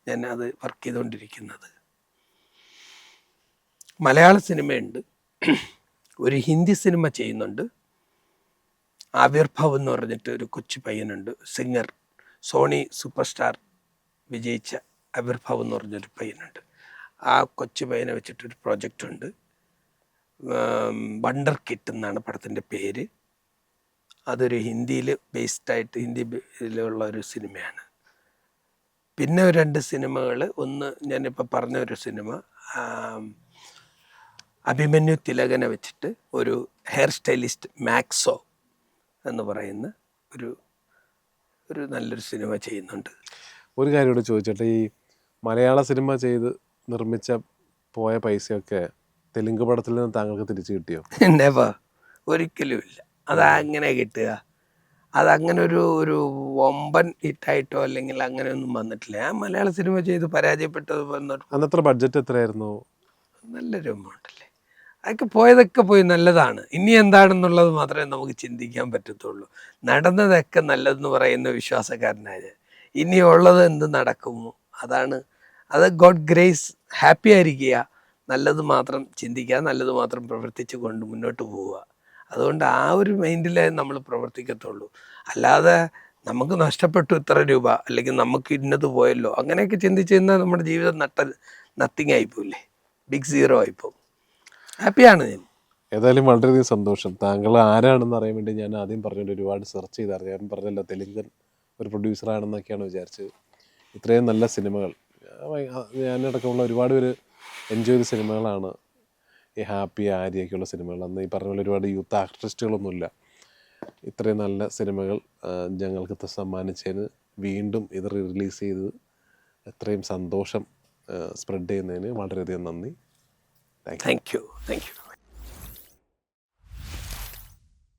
ഞാൻ അത് വർക്ക് ചെയ്തുകൊണ്ടിരിക്കുന്നത്. മലയാള സിനിമയുണ്ട്, ഒരു ഹിന്ദി സിനിമ ചെയ്യുന്നുണ്ട്, ആവിർഭവ് എന്ന് പറഞ്ഞിട്ട് ഒരു കൊച്ചു പയ്യനുണ്ട്, സിംഗർ, സോണി സൂപ്പർ സ്റ്റാർ വിജയിച്ച ആവിർഭവ് എന്ന് പറഞ്ഞൊരു പയ്യനുണ്ട്. ആ കൊച്ചു പയ്യനെ വെച്ചിട്ടൊരു പ്രോജക്റ്റ് ഉണ്ട്, വണ്ടർ കിറ്റ് എന്നാണ് പടത്തിൻ്റെ പേര്. അതൊരു ഹിന്ദിയിൽ ബേസ്ഡായിട്ട്, ഹിന്ദിയിലുള്ള ഒരു സിനിമയാണ്. പിന്നെ 2 സിനിമകൾ, ഒന്ന് ഞാനിപ്പോൾ പറഞ്ഞ ഒരു സിനിമ അഭിമന്യു തിലകനെ വെച്ചിട്ട് ഒരു ഹെയർ സ്റ്റൈലിസ്റ്റ് മാക്സോ എന്ന് പറയുന്ന ഒരു നല്ലൊരു സിനിമ ചെയ്യുന്നുണ്ട്. ഒരു കാര്യം കൂടെ ചോദിച്ചോട്ടെ, ഈ മലയാള സിനിമ ചെയ്ത് നിർമ്മിച്ച പോയ പൈസയൊക്കെ തെലുങ്ക് പടത്തിൽ നിന്ന് താങ്കൾക്ക് തിരിച്ചു കിട്ടിയോ? നെവർ, ഒരിക്കലും ഇല്ല. അതങ്ങനെ കിട്ടുക, അതങ്ങനെ ഒരു വമ്പൻ ഹിറ്റായിട്ടോ അല്ലെങ്കിൽ അങ്ങനെ ഒന്നും വന്നിട്ടില്ല. ഞാൻ മലയാള സിനിമ ചെയ്ത് പരാജയപ്പെട്ടത് വന്നിട്ട്. അന്നത്ര ബഡ്ജറ്റ് എത്രയായിരുന്നു? നല്ലൊരു എമൗണ്ട് അല്ലേ. അതൊക്കെ പോയതൊക്കെ പോയി, നല്ലതാണ്. ഇനി എന്താണെന്നുള്ളത് മാത്രമേ നമുക്ക് ചിന്തിക്കാൻ പറ്റത്തുള്ളൂ. നടന്നതൊക്കെ നല്ലതെന്ന് പറയുന്ന വിശ്വാസക്കാരനായ, ഇനിയുള്ളത് എന്ത് നടക്കുമോ അത് ഗോഡ് ഗ്രേസ്. ഹാപ്പി ആയിരിക്കുക, നല്ലത് മാത്രം ചിന്തിക്കുക, നല്ലത് മാത്രം പ്രവർത്തിച്ച് കൊണ്ട് മുന്നോട്ട് പോവുക. അതുകൊണ്ട് ആ ഒരു മൈൻഡിലേ നമ്മൾ പ്രവർത്തിക്കത്തുള്ളൂ. അല്ലാതെ നമുക്ക് നഷ്ടപ്പെട്ടു ഇത്ര രൂപ, അല്ലെങ്കിൽ നമുക്ക് ഇന്നത് പോയല്ലോ, അങ്ങനെയൊക്കെ ചിന്തിച്ച് കഴിഞ്ഞാൽ നമ്മുടെ ജീവിതം നത്തിങ് ആയിപ്പോയില്ലേ, ബിഗ് സീറോ ആയിപ്പോവും. ഹാപ്പിയാണ് ഞാൻ. ഏതായാലും വളരെയധികം സന്തോഷം. താങ്കൾ ആരാണെന്ന് അറിയാൻ വേണ്ടി ഞാൻ ആദ്യം പറഞ്ഞിട്ട് ഒരുപാട് സെർച്ച് ചെയ്തറിയാം. ഞാൻ പറഞ്ഞല്ലോ തെലുങ്കൻ ഒരു പ്രൊഡ്യൂസറാണെന്നൊക്കെയാണ് വിചാരിച്ചത്. ഇത്രയും നല്ല സിനിമകൾ ഞാനടക്കമുള്ള ഒരുപാട് പേര് എൻജോയ് ചെയ്ത സിനിമകളാണ് ഈ ഹാപ്പി, ആര്യയൊക്കെയുള്ള സിനിമകൾ. അന്ന് ഈ പറഞ്ഞ പോലെ ഒരുപാട് യൂത്ത് ആർട്ടിസ്റ്റുകളൊന്നുമില്ല. ഇത്രയും നല്ല സിനിമകൾ ഞങ്ങൾക്ക് സമ്മാനിച്ചതിന് വീണ്ടും ഇത് റിലീസ് ചെയ്ത് എത്രയും സന്തോഷം സ്പ്രെഡ് ചെയ്യുന്നതിന് വളരെയധികം നന്ദി. Thank you.